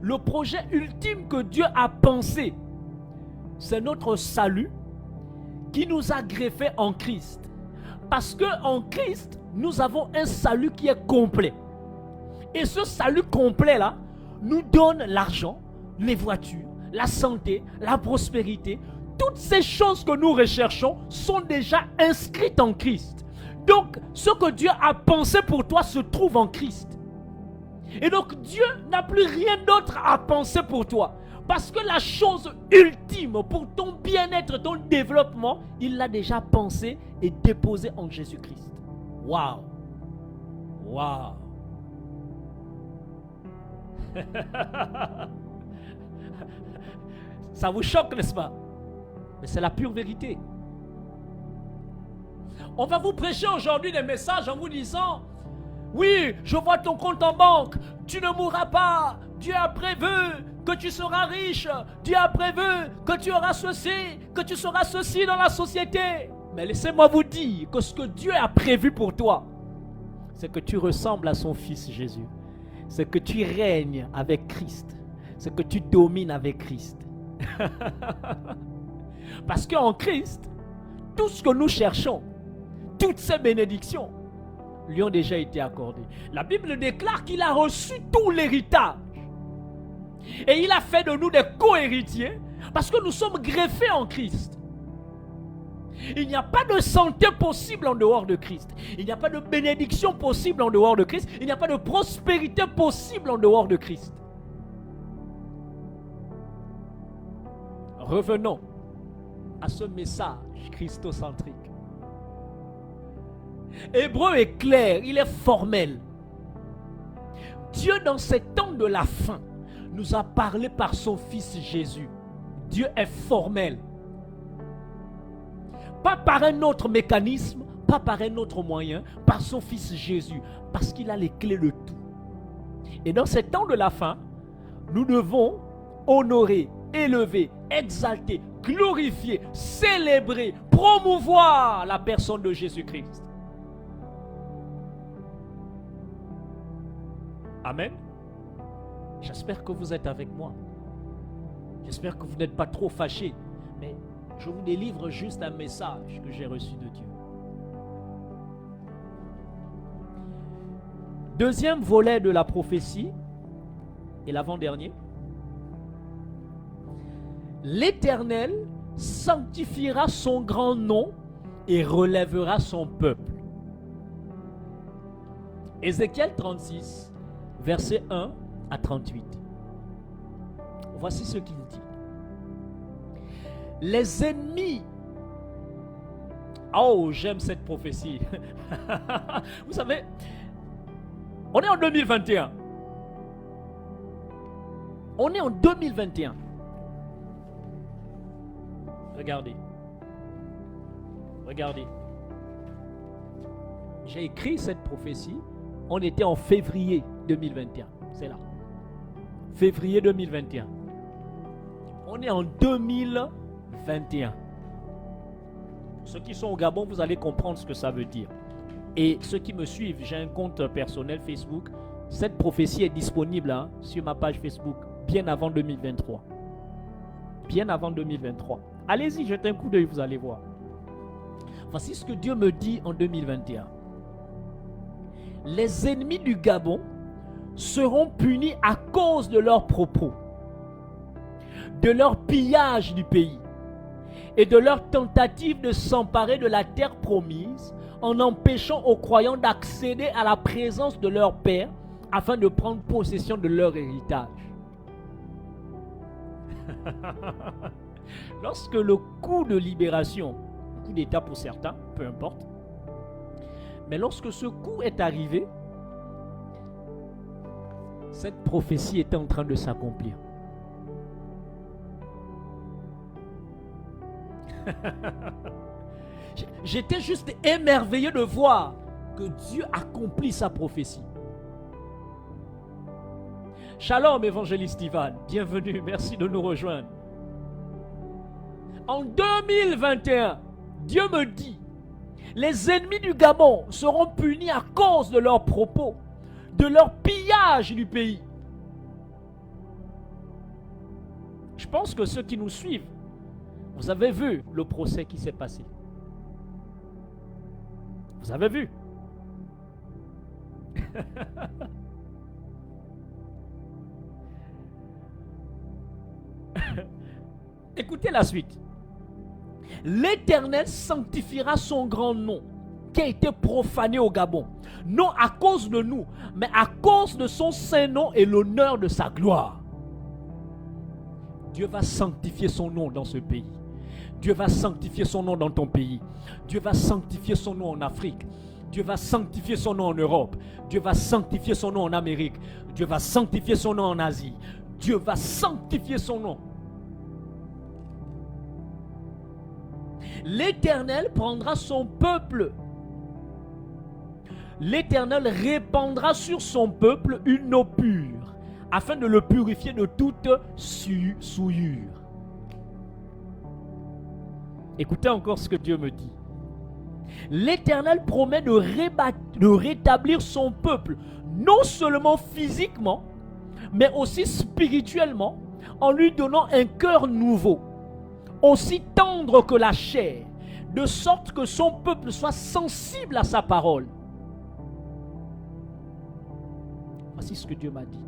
Le projet ultime que Dieu a pensé, c'est notre salut qui nous a greffé en Christ. Parce qu'en Christ, nous avons un salut qui est complet. Et ce salut complet-là nous donne l'argent, les voitures, la santé, la prospérité. Toutes ces choses que nous recherchons sont déjà inscrites en Christ. Donc, ce que Dieu a pensé pour toi se trouve en Christ. Et donc, Dieu n'a plus rien d'autre à penser pour toi. Parce que la chose ultime pour ton bien-être, ton développement, il l'a déjà pensé et déposé en Jésus-Christ. Waouh! Waouh! Ça vous choque, n'est-ce pas? Mais c'est la pure vérité. On va vous prêcher aujourd'hui des messages en vous disant: oui, je vois ton compte en banque, tu ne mourras pas, Dieu a prévu que tu seras riche, Dieu a prévu que tu auras ceci, que tu seras ceci dans la société. Mais laissez-moi vous dire que ce que Dieu a prévu pour toi, c'est que tu ressembles à son Fils Jésus. C'est que tu règnes avec Christ. C'est que tu domines avec Christ. Parce qu'en Christ, tout ce que nous cherchons, toutes ces bénédictions, lui ont déjà été accordées. La Bible déclare qu'il a reçu tout l'héritage. Et il a fait de nous des co-héritiers parce que nous sommes greffés en Christ. Il n'y a pas de santé possible en dehors de Christ. Il n'y a pas de bénédiction possible en dehors de Christ. Il n'y a pas de prospérité possible en dehors de Christ. Revenons à ce message christocentrique. Hébreu est clair, il est formel. Dieu, dans ces temps de la fin, nous a parlé par son Fils Jésus. Dieu est formel. Pas par un autre mécanisme, pas par un autre moyen, par son Fils Jésus, parce qu'il a les clés de tout. Et dans ces temps de la fin, nous devons honorer, élever, exalter, glorifier, célébrer, promouvoir la personne de Jésus-Christ. Amen. J'espère que vous êtes avec moi. J'espère que vous n'êtes pas trop fâchés. Mais je vous délivre juste un message que j'ai reçu de Dieu. Deuxième volet de la prophétie, et l'avant-dernier. L'Éternel sanctifiera son grand nom et relèvera son peuple. Ézéchiel 36, versets 1 à 38. Voici ce qu'il dit. Les ennemis. Oh, j'aime cette prophétie. Vous savez, on est en 2021. On est en 2021. Regardez. Regardez. J'ai écrit cette prophétie. On était en février 2021. C'est là. Février 2021. On est en 2021. Ceux qui sont au Gabon, vous allez comprendre ce que ça veut dire. Et ceux qui me suivent, j'ai un compte personnel Facebook. Cette prophétie est disponible sur ma page Facebook bien avant 2023. Bien avant 2023. Allez-y, jetez un coup d'œil, vous allez voir. Voici ce que Dieu me dit en 2021. Les ennemis du Gabon seront punis à cause de leurs propos, de leur pillage du pays et de leur tentative de s'emparer de la terre promise en empêchant aux croyants d'accéder à la présence de leur Père afin de prendre possession de leur héritage. Lorsque le coup de libération, coup d'État pour certains, peu importe, mais lorsque ce coup est arrivé, cette prophétie était en train de s'accomplir. J'étais juste émerveillé de voir que Dieu accomplit sa prophétie. Shalom, évangéliste Ivan, bienvenue, merci de nous rejoindre. En 2021, Dieu me dit, les ennemis du Gabon seront punis à cause de leurs propos, de leur pillage du pays. Je pense que ceux qui nous suivent, vous avez vu le procès qui s'est passé. Vous avez vu. Écoutez la suite. L'Éternel sanctifiera son grand nom qui a été profané au Gabon. Non à cause de nous, mais à cause de son saint nom et l'honneur de sa gloire. Dieu va sanctifier son nom dans ce pays. Dieu va sanctifier son nom dans ton pays. Dieu va sanctifier son nom en Afrique. Dieu va sanctifier son nom en Europe. Dieu va sanctifier son nom en Amérique. Dieu va sanctifier son nom en Asie. Dieu va sanctifier son nom. L'Éternel prendra son peuple. L'Éternel répandra sur son peuple une eau pure, afin de le purifier de toute souillure. Écoutez encore ce que Dieu me dit. L'Éternel promet de rétablir son peuple, non seulement physiquement, mais aussi spirituellement, en lui donnant un cœur nouveau, aussi tendre que la chair, de sorte que son peuple soit sensible à sa parole. Voici ce que Dieu m'a dit.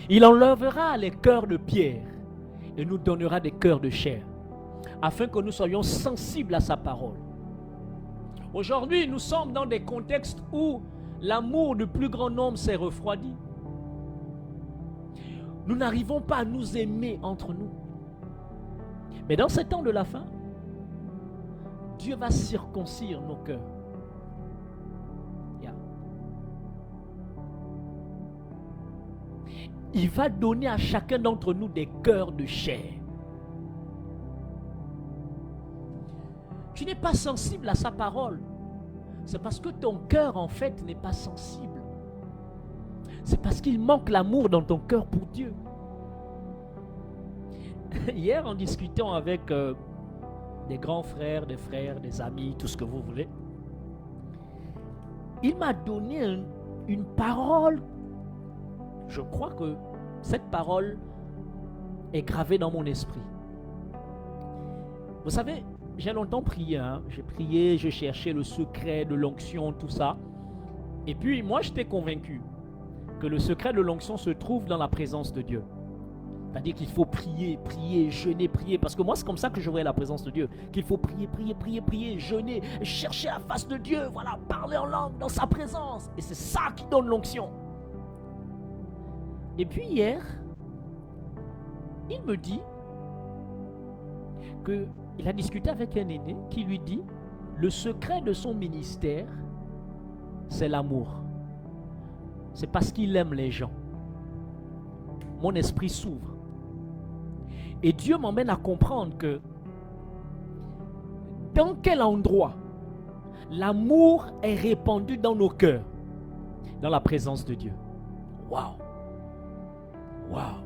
Il enlèvera les cœurs de pierre et nous donnera des cœurs de chair, afin que nous soyons sensibles à sa parole. Aujourd'hui, nous sommes dans des contextes où l'amour du plus grand nombre s'est refroidi. Nous n'arrivons pas à nous aimer entre nous. Mais dans ces temps de la fin, Dieu va circoncire nos cœurs. Il va donner à chacun d'entre nous des cœurs de chair. Tu n'es pas sensible à sa parole. C'est parce que ton cœur, en fait, n'est pas sensible. C'est parce qu'il manque l'amour dans ton cœur pour Dieu. Hier, en discutant avec des grands frères, des amis, tout ce que vous voulez, il m'a donné une parole. Je crois que cette parole est gravée dans mon esprit. Vous savez, j'ai longtemps prié. J'ai prié, je cherchais le secret de l'onction, tout ça. Et puis, moi, j'étais convaincu que le secret de l'onction se trouve dans la présence de Dieu. C'est-à-dire qu'il faut prier, jeûner, prier. Parce que moi, c'est comme ça que je voyais la présence de Dieu. Qu'il faut prier, jeûner, chercher la face de Dieu. Voilà, parler en langue dans sa présence. Et c'est ça qui donne l'onction. Et puis hier, il me dit qu'il a discuté avec un aîné qui lui dit le secret de son ministère, c'est l'amour. C'est parce qu'il aime les gens. Mon esprit s'ouvre. Et Dieu m'emmène à comprendre que dans quel endroit l'amour est répandu dans nos cœurs, dans la présence de Dieu. Waouh! Wow.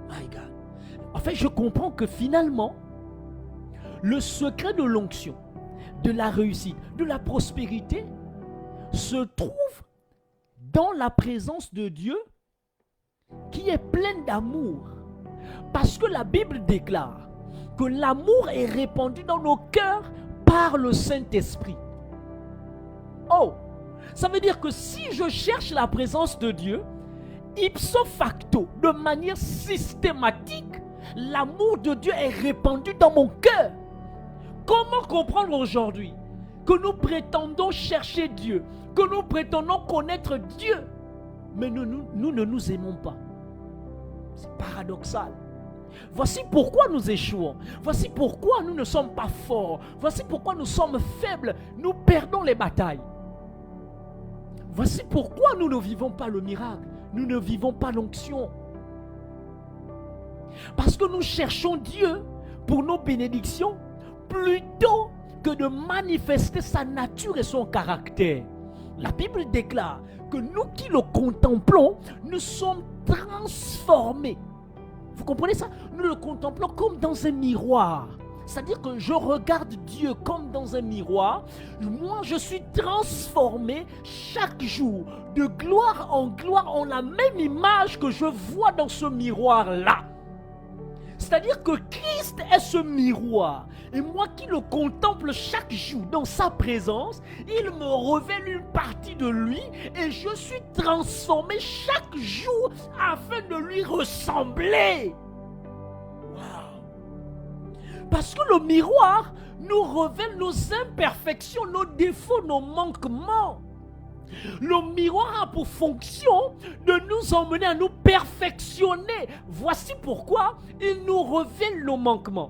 My God. En fait, je comprends que finalement, le secret de l'onction, de la réussite, de la prospérité, se trouve dans la présence de Dieu qui est pleine d'amour. Parce que la Bible déclare que l'amour est répandu dans nos cœurs par le Saint-Esprit. Oh, ça veut dire que si je cherche la présence de Dieu, ipso facto, de manière systématique, l'amour de Dieu est répandu dans mon cœur. Comment comprendre aujourd'hui que nous prétendons chercher Dieu, que nous prétendons connaître Dieu, mais nous ne nous aimons pas? C'est paradoxal. Voici pourquoi nous échouons. Voici pourquoi nous ne sommes pas forts. Voici pourquoi nous sommes faibles. Nous perdons les batailles. Voici pourquoi nous ne vivons pas le miracle. Nous ne vivons pas l'onction. Parce que nous cherchons Dieu pour nos bénédictions plutôt que de manifester sa nature et son caractère. La Bible déclare que nous qui le contemplons, nous sommes transformés. Vous comprenez ça? Nous le contemplons comme dans un miroir. C'est-à-dire que je regarde Dieu comme dans un miroir. Moi, je suis transformé chaque jour, de gloire en la même image que je vois dans ce miroir-là. C'est-à-dire que Christ est ce miroir. Et moi qui le contemple chaque jour dans sa présence, il me révèle une partie de lui et je suis transformé chaque jour afin de lui ressembler. Parce que le miroir nous révèle nos imperfections, nos défauts, nos manquements. Le miroir a pour fonction de nous emmener à nous perfectionner. Voici pourquoi il nous révèle nos manquements.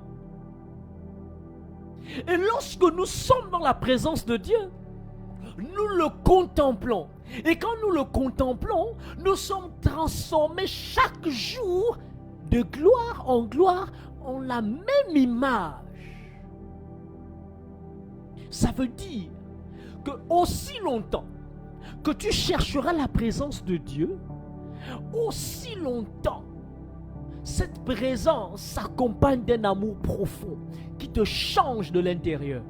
Et lorsque nous sommes dans la présence de Dieu, nous le contemplons. Et quand nous le contemplons, nous sommes transformés chaque jour de gloire en la même image. Ça veut dire que aussi longtemps que tu chercheras la présence de Dieu, aussi longtemps cette présence s'accompagne d'un amour profond qui te change de l'intérieur.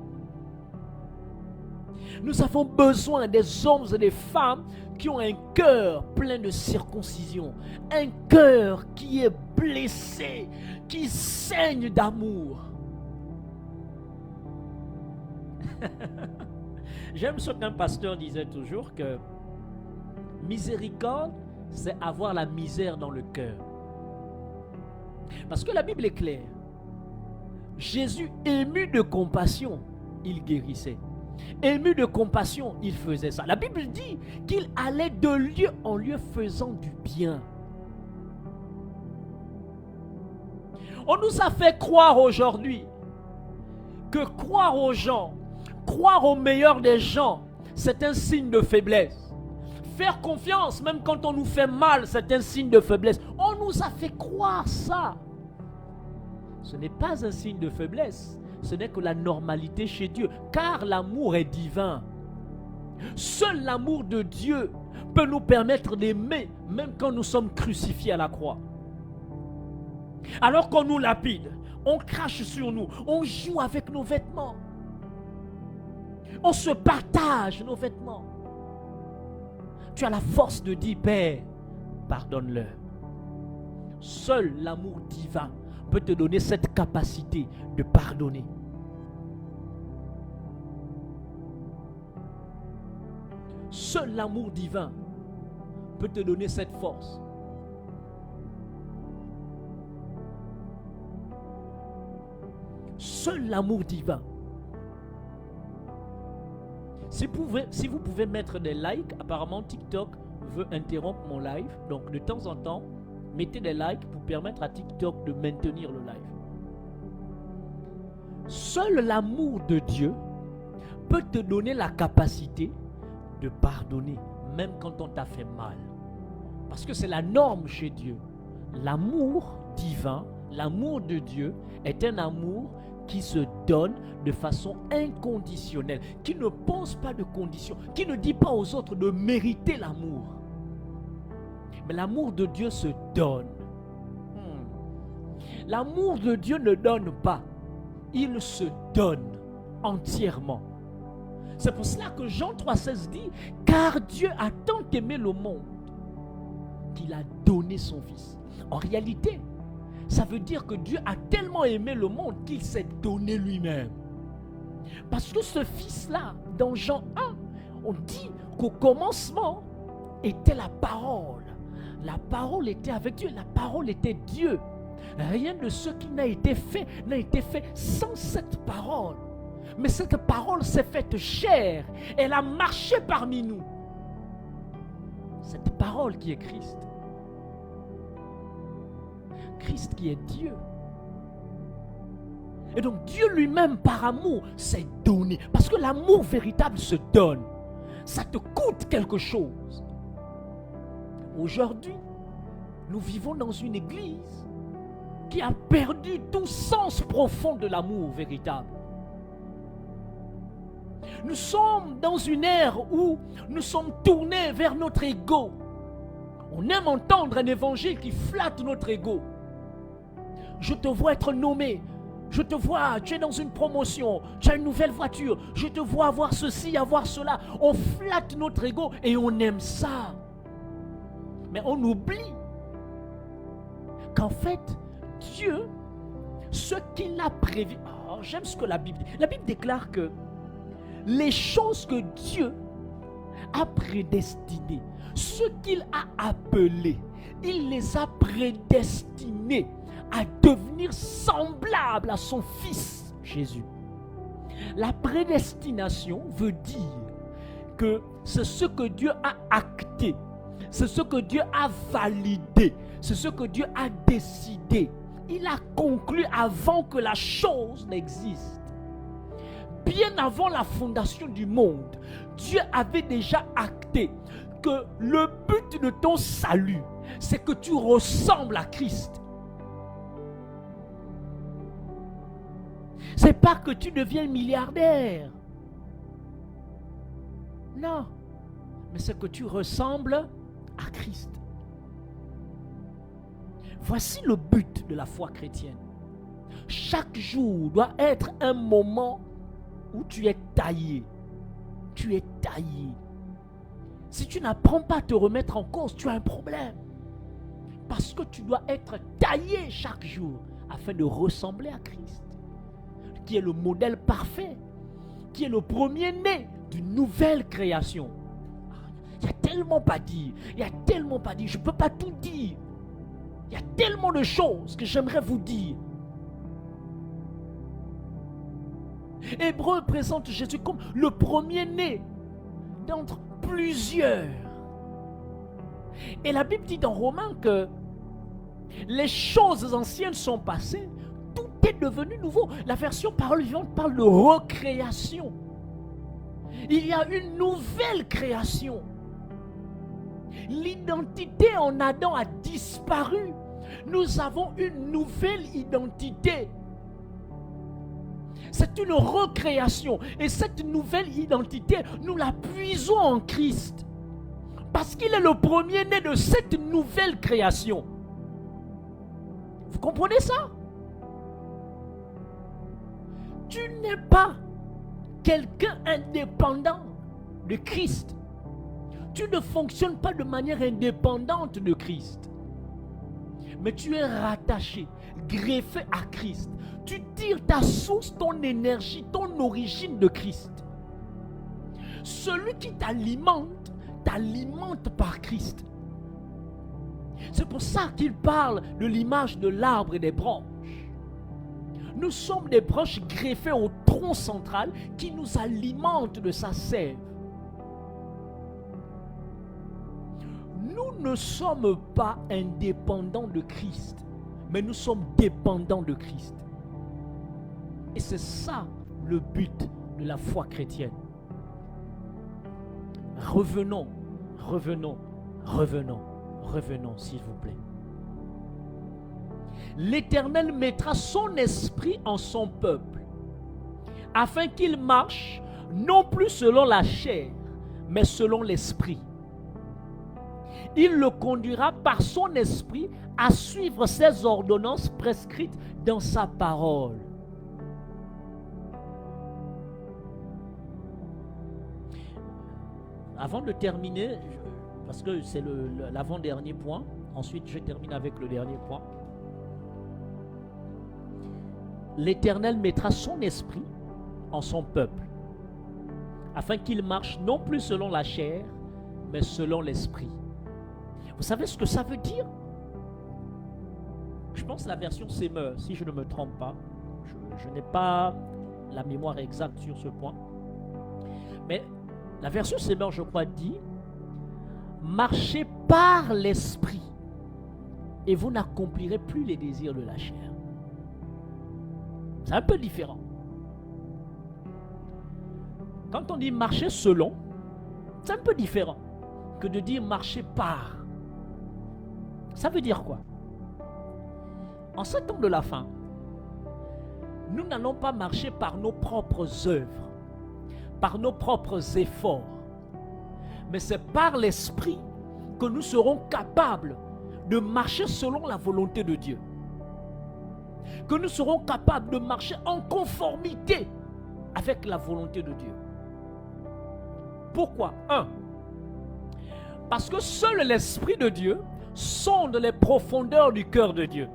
Nous avons besoin des hommes et des femmes qui ont un cœur plein de circoncision, un cœur qui est blessé, qui saigne d'amour. J'aime ce qu'un pasteur disait toujours, que miséricorde, c'est avoir la misère dans le cœur. Parce que la Bible est claire. Jésus, ému de compassion, il guérissait. Ému de compassion, il faisait ça. La Bible dit qu'il allait de lieu en lieu faisant du bien. On nous a fait croire aujourd'hui que croire aux gens, croire au meilleur des gens, c'est un signe de faiblesse. Faire confiance, même quand on nous fait mal, c'est un signe de faiblesse. On nous a fait croire ça. Ce n'est pas un signe de faiblesse. Ce n'est que la normalité chez Dieu. Car l'amour est divin. Seul l'amour de Dieu peut nous permettre d'aimer, même quand nous sommes crucifiés à la croix. Alors qu'on nous lapide, on crache sur nous, on joue avec nos vêtements. On se partage nos vêtements. Tu as la force de dire, Père, pardonne-leur. Seul l'amour divin peut te donner cette capacité de pardonner. Seul l'amour divin peut te donner cette force. Seul l'amour divin. Si vous pouvez mettre des likes, apparemment TikTok veut interrompre mon live. Donc de temps en temps, mettez des likes pour permettre à TikTok de maintenir le live. Seul l'amour de Dieu peut te donner la capacité de pardonner, même quand on t'a fait mal. Parce que c'est la norme chez Dieu. L'amour divin, l'amour de Dieu est un amour qui se donne de façon inconditionnelle, qui ne pose pas de conditions, qui ne dit pas aux autres de mériter l'amour. Mais l'amour de Dieu se donne. L'amour de Dieu ne donne pas, il se donne entièrement. C'est pour cela que Jean 3,16 dit, car Dieu a tant aimé le monde qu'il a donné son Fils. En réalité, ça veut dire que Dieu a tellement aimé le monde qu'il s'est donné lui-même. Parce que ce Fils-là, dans Jean 1, on dit qu'au commencement était la parole. La parole était avec Dieu, la parole était Dieu. Rien de ce qui n'a été fait sans cette parole. Mais cette parole s'est faite chair. Elle a marché parmi nous. Cette parole qui est Christ. Christ qui est Dieu. Et donc Dieu lui-même par amour s'est donné. Parce que l'amour véritable se donne. Ça te coûte quelque chose. Aujourd'hui, nous vivons dans une église qui a perdu tout sens profond de l'amour véritable. Nous sommes dans une ère où nous sommes tournés vers notre ego. On aime entendre un évangile qui flatte notre ego. Je te vois être nommé. Je te vois, tu es dans une promotion. Tu as une nouvelle voiture. Je te vois avoir ceci, avoir cela. On flatte notre ego et on aime ça. Mais on oublie qu'en fait, Dieu, ce qu'il a prévu. Oh, j'aime ce que la Bible dit. La Bible déclare que les choses que Dieu a prédestinées, ce qu'il a appelé, il les a prédestinés à devenir semblables à son Fils Jésus. La prédestination veut dire que c'est ce que Dieu a acté, c'est ce que Dieu a validé, c'est ce que Dieu a décidé. Il a conclu avant que la chose n'existe. Bien avant la fondation du monde, Dieu avait déjà acté que le but de ton salut, c'est que tu ressembles à Christ. C'est pas que tu deviens milliardaire. Non. Mais c'est que tu ressembles à Christ. Voici le but de la foi chrétienne. Chaque jour doit être un moment où tu es taillé. Tu es taillé. Si tu n'apprends pas à te remettre en cause, tu as un problème. Parce que tu dois être taillé chaque jour afin de ressembler à Christ, qui est le modèle parfait, qui est le premier-né d'une nouvelle création. Il y a tellement pas dit, je ne peux pas tout dire. Il y a tellement de choses que j'aimerais vous dire. Hébreu présente Jésus comme le premier-né d'entre plusieurs. Et la Bible dit dans Romains que les choses anciennes sont passées, tout est devenu nouveau. La version parole vivante parle de recréation. Il y a une nouvelle création. L'identité en Adam a disparu. Nous avons une nouvelle identité. C'est une recréation. Et cette nouvelle identité, nous la puisons en Christ. Parce qu'il est le premier-né de cette nouvelle création. Vous comprenez ça? Tu n'es pas quelqu'un indépendant de Christ. Tu ne fonctionnes pas de manière indépendante de Christ. Mais tu es rattaché, greffé à Christ. Tu tires ta source, ton énergie, ton origine de Christ. Celui qui t'alimente par Christ. C'est pour ça qu'il parle de l'image de l'arbre et des branches. Nous sommes des branches greffées au tronc central qui nous alimente de sa sève. Nous ne sommes pas indépendants de Christ, mais nous sommes dépendants de Christ. Et c'est ça le but de la foi chrétienne. Revenons, s'il vous plaît. L'Éternel mettra son esprit en son peuple, afin qu'il marche non plus selon la chair, mais selon l'esprit. Il le conduira par son esprit à suivre ses ordonnances prescrites dans sa parole. Avant de terminer, parce que c'est l'avant-dernier point, ensuite je termine avec le dernier point. L'Éternel mettra son esprit en son peuple, afin qu'il marche non plus selon la chair, mais selon l'esprit. Vous savez ce que ça veut dire? Je pense la version Semeur, si je ne me trompe pas. Je n'ai pas la mémoire exacte sur ce point. Mais la version Semeur, je crois, dit « Marchez par l'esprit, et vous n'accomplirez plus les désirs de la chair. » C'est un peu différent. Quand on dit marcher selon, c'est un peu différent que de dire marcher par. Ça veut dire quoi? En ce temps de la fin, nous n'allons pas marcher par nos propres œuvres, par nos propres efforts, mais c'est par l'esprit que nous serons capables de marcher selon la volonté de Dieu, que nous serons capables de marcher en conformité avec la volonté de Dieu. Pourquoi? Parce que seul l'Esprit de Dieu sonde les profondeurs du cœur de Dieu.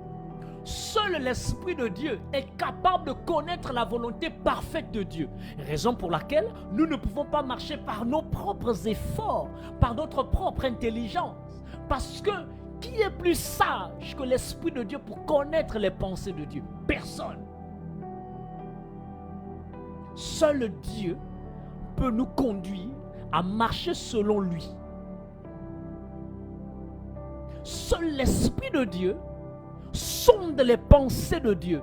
Seul l'Esprit de Dieu est capable de connaître la volonté parfaite de Dieu. Raison pour laquelle nous ne pouvons pas marcher par nos propres efforts, par notre propre intelligence. Parce que qui est plus sage que l'Esprit de Dieu pour connaître les pensées de Dieu? Personne. Seul Dieu peut nous conduire à marcher selon lui. Seul l'Esprit de Dieu sonde les pensées de Dieu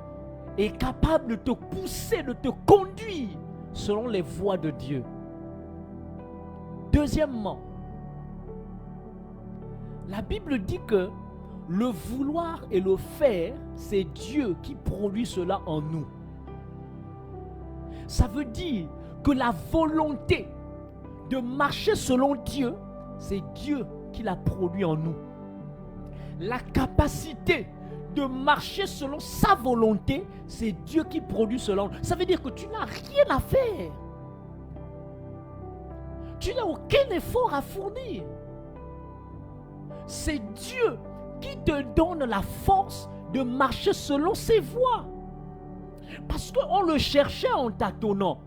et est capable de te pousser, de te conduire selon les voies de Dieu. Deuxièmement, la Bible dit que le vouloir et le faire, c'est Dieu qui produit cela en nous. Ça veut dire que la volonté de marcher selon Dieu, c'est Dieu qui l'a produit en nous. La capacité de marcher selon sa volonté, c'est Dieu qui produit cela. Ça veut dire que tu n'as rien à faire. Tu n'as aucun effort à fournir. C'est Dieu qui te donne la force de marcher selon ses voies. Parce qu'on le cherchait en tâtonnant.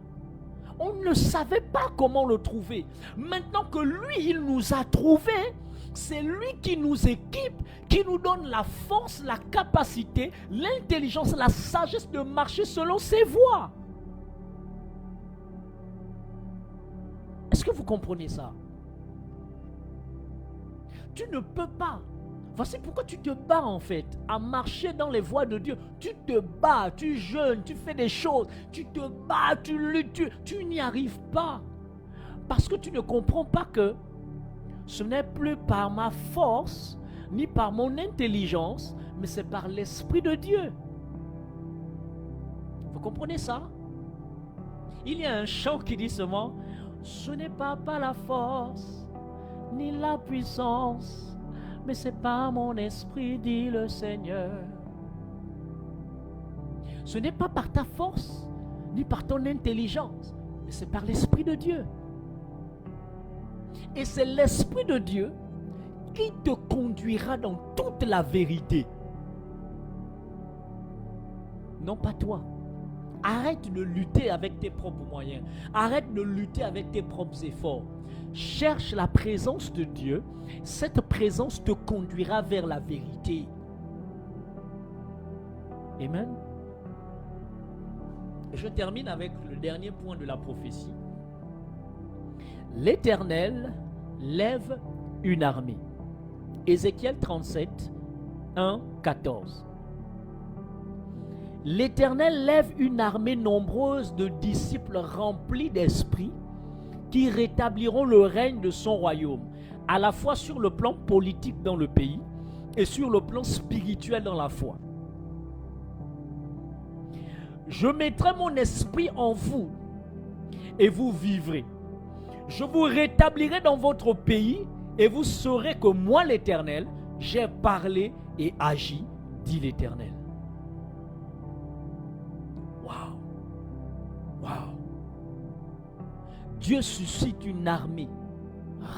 On ne savait pas comment le trouver. Maintenant que lui, il nous a trouvés, c'est lui qui nous équipe, qui nous donne la force, la capacité, l'intelligence, la sagesse de marcher selon ses voies. Est-ce que vous comprenez ça? Tu ne peux pas. Voici pourquoi tu te bats en fait à marcher dans les voies de Dieu. Tu te bats, tu jeûnes, tu fais des choses, tu te bats, tu luttes, tu n'y arrives pas. Parce que tu ne comprends pas que ce n'est plus par ma force, ni par mon intelligence, mais c'est par l'Esprit de Dieu. Vous comprenez ça? Il y a un chant qui dit seulement, ce n'est pas par la force, ni la puissance, mais c'est par mon esprit, dit le Seigneur. Ce n'est pas par ta force, ni par ton intelligence, mais c'est par l'Esprit de Dieu. Et c'est l'Esprit de Dieu qui te conduira dans toute la vérité. Non pas toi. Arrête de lutter avec tes propres moyens. Arrête de lutter avec tes propres efforts. Cherche la présence de Dieu. Cette présence te conduira vers la vérité. Amen. Et je termine avec le dernier point de la prophétie. L'Éternel lève une armée. Ézéchiel 37, 1, 14. L'Éternel lève une armée nombreuse de disciples remplis d'esprit qui rétabliront le règne de son royaume, à la fois sur le plan politique dans le pays et sur le plan spirituel dans la foi. Je mettrai mon esprit en vous et vous vivrez. Je vous rétablirai dans votre pays et vous saurez que moi, l'Éternel, j'ai parlé et agi, dit l'Éternel. Waouh! Waouh! Dieu suscite une armée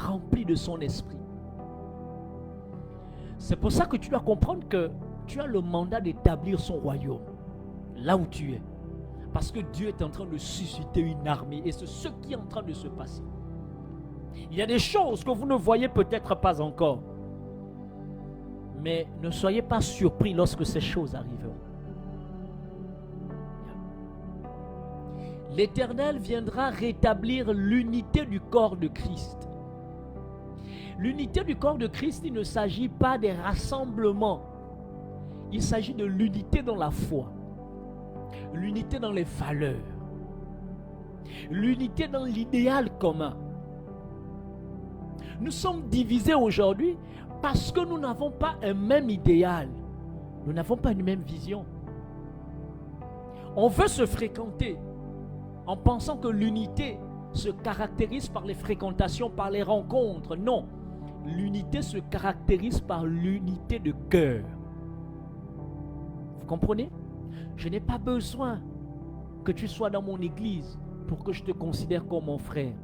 remplie de son esprit. C'est pour ça que tu dois comprendre que tu as le mandat d'établir son royaume là où tu es. Parce que Dieu est en train de susciter une armée et c'est ce qui est en train de se passer. Il y a des choses que vous ne voyez peut-être pas encore. Mais ne soyez pas surpris lorsque ces choses arriveront. L'Éternel viendra rétablir l'unité du corps de Christ. L'unité du corps de Christ, il ne s'agit pas des rassemblements. Il s'agit de l'unité dans la foi. L'unité dans les valeurs. L'unité dans l'idéal commun. Nous sommes divisés aujourd'hui parce que nous n'avons pas un même idéal. Nous n'avons pas une même vision. On veut se fréquenter en pensant que l'unité se caractérise par les fréquentations, par les rencontres. Non, l'unité se caractérise par l'unité de cœur. Vous comprenez? Je n'ai pas besoin que tu sois dans mon église pour que je te considère comme mon frère.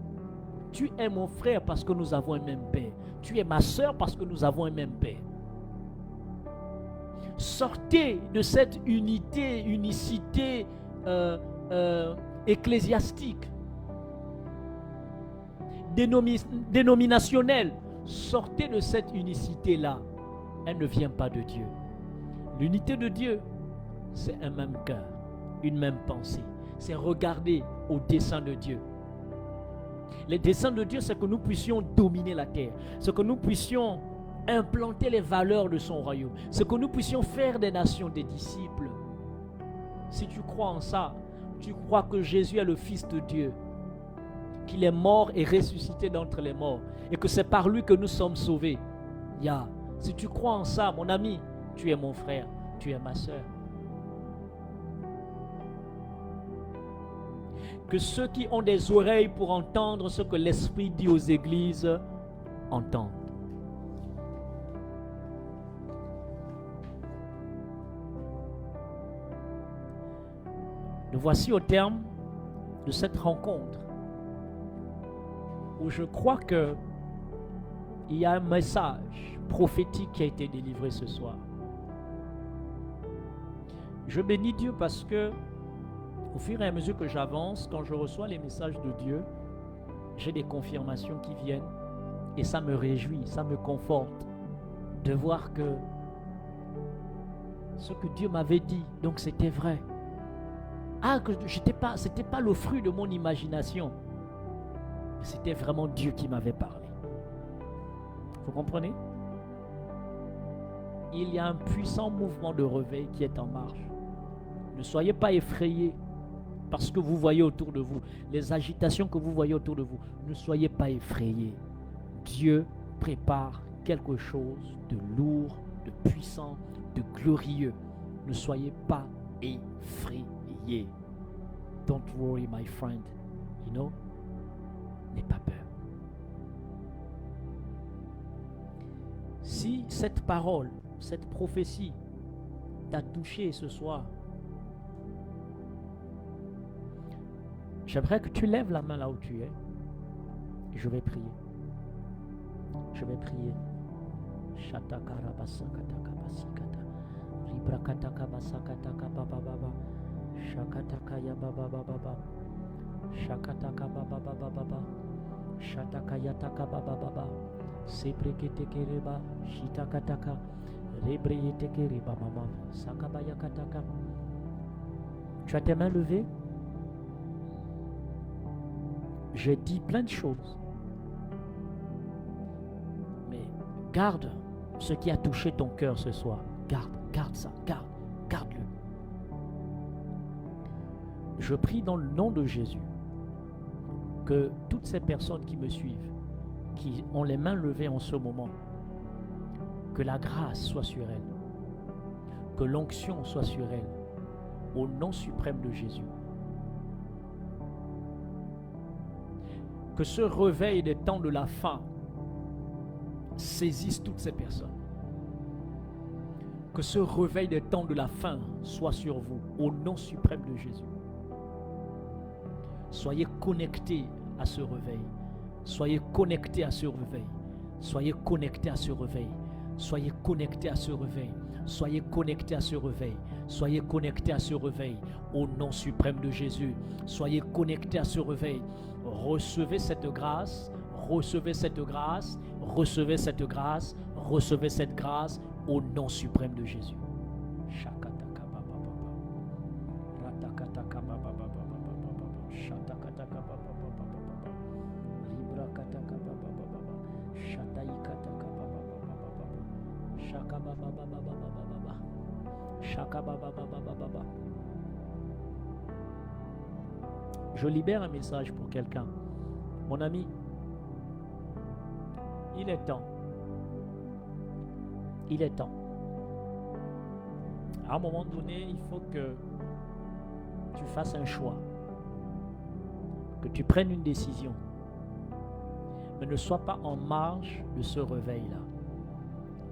Tu es mon frère parce que nous avons un même père. Tu es ma soeur parce que nous avons un même père. Sortez de cette unicité ecclésiastique, dénominationnelle. Sortez de cette unicité-là. Elle ne vient pas de Dieu. L'unité de Dieu, c'est un même cœur, une même pensée. C'est regarder au dessein de Dieu. Les desseins de Dieu, c'est que nous puissions dominer la terre. C'est que nous puissions implanter les valeurs de son royaume. C'est que nous puissions faire des nations des disciples. Si tu crois en ça, tu crois que Jésus est le Fils de Dieu, qu'il est mort et ressuscité d'entre les morts, et que c'est par lui que nous sommes sauvés. Si tu crois en ça, mon ami, tu es mon frère, tu es ma soeur. Que ceux qui ont des oreilles pour entendre ce que l'Esprit dit aux églises entendent. Nous voici au terme de cette rencontre où je crois que il y a un message prophétique qui a été délivré ce soir. Je bénis Dieu parce que au fur et à mesure que j'avance, quand je reçois les messages de Dieu, j'ai des confirmations qui viennent et ça me réjouit, ça me conforte de voir que ce que Dieu m'avait dit, donc c'était vrai. Ah, que c'était pas le fruit de mon imagination. C'était vraiment Dieu qui m'avait parlé. Vous comprenez? Il y a un puissant mouvement de réveil qui est en marche. Ne soyez pas effrayés par ce que vous voyez autour de vous, les agitations que vous voyez autour de vous. Ne soyez pas effrayés. Dieu prépare quelque chose de lourd, de puissant, de glorieux. Ne soyez pas effrayés. Don't worry, my friend. You know? N'aie pas peur. Si cette parole, cette prophétie t'a touché ce soir, j'aimerais que tu lèves la main là où tu es et je vais prier. Je vais prier. Tu as tes mains levées? Je dis plein de choses. Mais garde ce qui a touché ton cœur ce soir. Garde ça, garde-le. Je prie dans le nom de Jésus que toutes ces personnes qui me suivent, qui ont les mains levées en ce moment, que la grâce soit sur elles, que l'onction soit sur elles, au nom suprême de Jésus. Que ce réveil des temps de la fin saisisse toutes ces personnes. Que ce réveil des temps de la fin soit sur vous, au nom suprême de Jésus. Soyez connectés à ce réveil. Soyez connectés à ce réveil. Soyez connectés à ce réveil. Soyez connectés à ce réveil. Soyez connectés à ce réveil. Soyez connectés à ce réveil. Au nom suprême de Jésus. Soyez connectés à ce réveil. Recevez cette grâce. Recevez cette grâce. Recevez cette grâce. Recevez cette grâce. Au nom suprême de Jésus. Je libère un message pour quelqu'un. Mon ami, il est temps. Il est temps. À un moment donné, il faut que tu fasses un choix. Que tu prennes une décision. Mais ne sois pas en marge de ce réveil-là.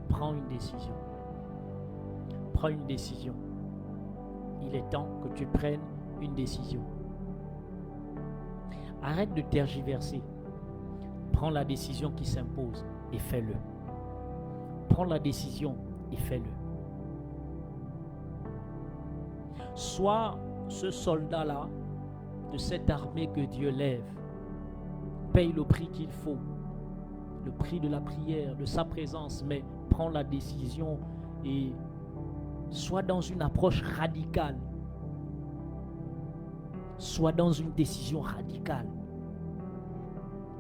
Prends une décision. Prends une décision. Il est temps que tu prennes une décision. Arrête de tergiverser. Prends la décision qui s'impose et fais-le. Prends la décision et fais-le. Sois ce soldat-là de cette armée que Dieu lève. Paye le prix qu'il faut. Le prix de la prière, de sa présence, mais prends la décision et sois dans une approche radicale. Sois dans une décision radicale.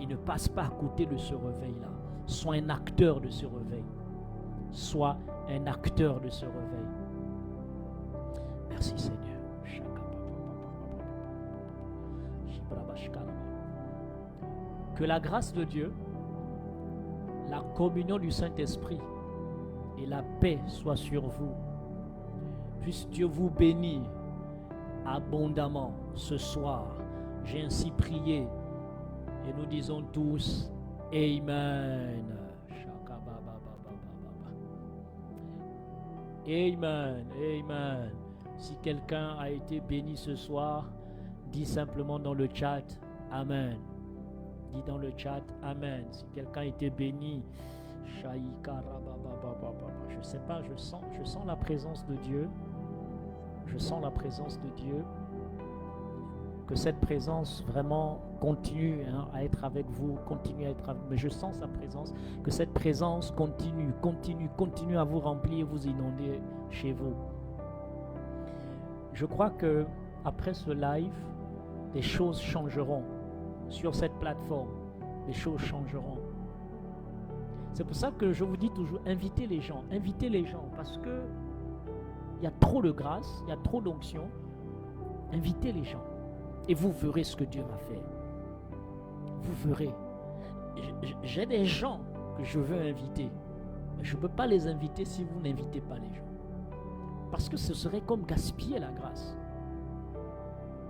Et ne passe pas à côté de ce réveil-là. Sois un acteur de ce réveil. Sois un acteur de ce réveil. Merci Seigneur. Que la grâce de Dieu, la communion du Saint-Esprit et la paix soient sur vous. Puisse Dieu vous bénir abondamment ce soir. J'ai ainsi prié et nous disons tous Amen. Amen. Amen. Si quelqu'un a été béni ce soir, dis simplement dans le chat Amen. Dis dans le chat Amen. Si quelqu'un a été béni, je sais pas, je sens la présence de Dieu. Je sens la présence de Dieu. Que cette présence vraiment continue à être avec vous, continue à être avec vous. Mais je sens sa présence, que cette présence continue à vous remplir, vous inonder chez vous. Je crois que après ce live, des choses changeront sur cette plateforme. Des choses changeront. C'est pour ça que je vous dis toujours, invitez les gens, parce que il y a trop de grâce, il y a trop d'onction. Invitez les gens. Et vous verrez ce que Dieu va faire. Vous verrez. J'ai des gens que je veux inviter. Mais je ne peux pas les inviter si vous n'invitez pas les gens. Parce que ce serait comme gaspiller la grâce.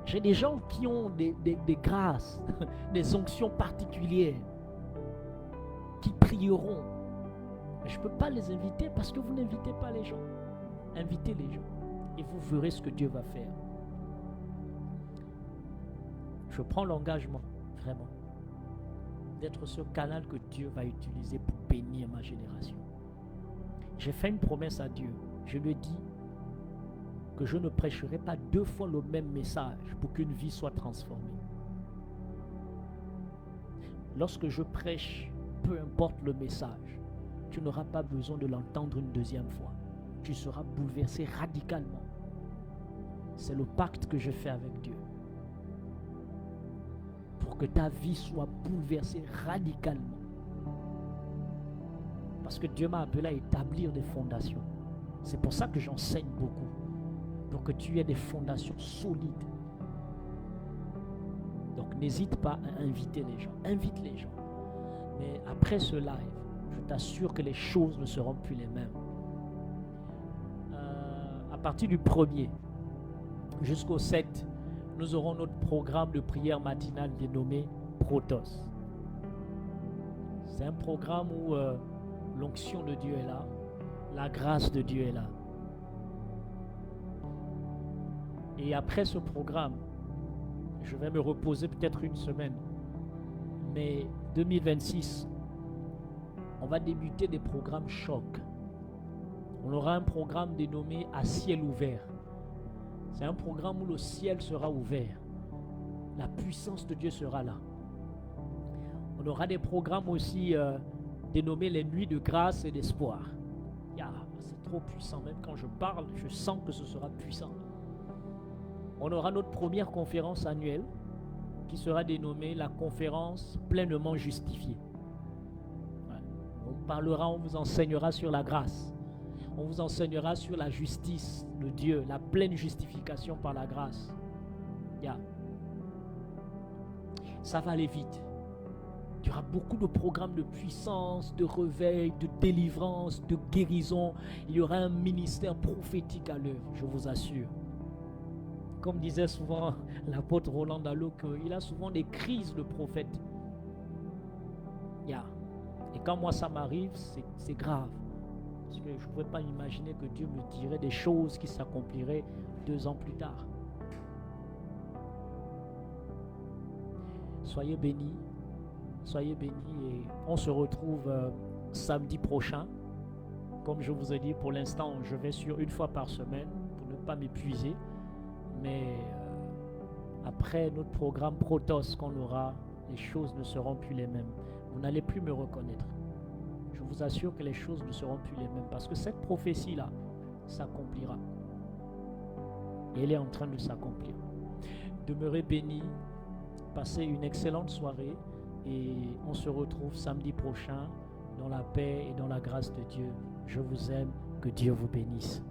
J'ai des gens qui ont des grâces, des onctions particulières, qui prieront. Mais je ne peux pas les inviter parce que vous n'invitez pas les gens. Invitez les gens. Et vous verrez ce que Dieu va faire. Je prends l'engagement, vraiment, d'être ce canal que Dieu va utiliser pour bénir ma génération. J'ai fait une promesse à Dieu. Je lui ai dit que je ne prêcherai pas 2 fois le même message pour qu'une vie soit transformée. Lorsque je prêche, peu importe le message, tu n'auras pas besoin de l'entendre une 2e fois. Tu seras bouleversé radicalement. C'est le pacte que je fais avec Dieu. Pour que ta vie soit bouleversée radicalement. Parce que Dieu m'a appelé à établir des fondations. C'est pour ça que j'enseigne beaucoup. Pour que tu aies des fondations solides. Donc n'hésite pas à inviter les gens. Invite les gens. Mais après ce live, je t'assure que les choses ne seront plus les mêmes. À partir du 1er jusqu'au 7, nous aurons notre programme de prière matinale dénommé Protos. C'est un programme où l'onction de Dieu est là, la grâce de Dieu est là. Et après ce programme, je vais me reposer peut-être une semaine. Mais 2026, on va débuter des programmes choc. On aura un programme dénommé À ciel ouvert. C'est un programme où le ciel sera ouvert. La puissance de Dieu sera là. On aura des programmes aussi dénommés les nuits de grâce et d'espoir. C'est trop puissant. Même quand je parle, je sens que ce sera puissant. On aura notre première conférence annuelle qui sera dénommée la conférence pleinement justifiée. On parlera, on vous enseignera sur la grâce. On vous enseignera sur la justice de Dieu, la pleine justification par la grâce. Ça va aller vite. Il y aura beaucoup de programmes de puissance, de réveil, de délivrance, de guérison. Il y aura un ministère prophétique à l'œuvre, je vous assure. Comme disait souvent l'apôtre Roland Dallot, il a souvent des crises de prophète. Et quand moi ça m'arrive, c'est grave. Parce que je ne pouvais pas imaginer que Dieu me dirait des choses qui s'accompliraient 2 ans plus tard. Soyez bénis et on se retrouve samedi prochain. Comme je vous ai dit, pour l'instant, je vais sur 1 fois par semaine pour ne pas m'épuiser. Mais après notre programme Protos qu'on aura, les choses ne seront plus les mêmes. Vous n'allez plus me reconnaître. Je vous assure que les choses ne seront plus les mêmes parce que cette prophétie-là s'accomplira. Et elle est en train de s'accomplir. Demeurez bénis, passez une excellente soirée et on se retrouve samedi prochain dans la paix et dans la grâce de Dieu. Je vous aime, que Dieu vous bénisse.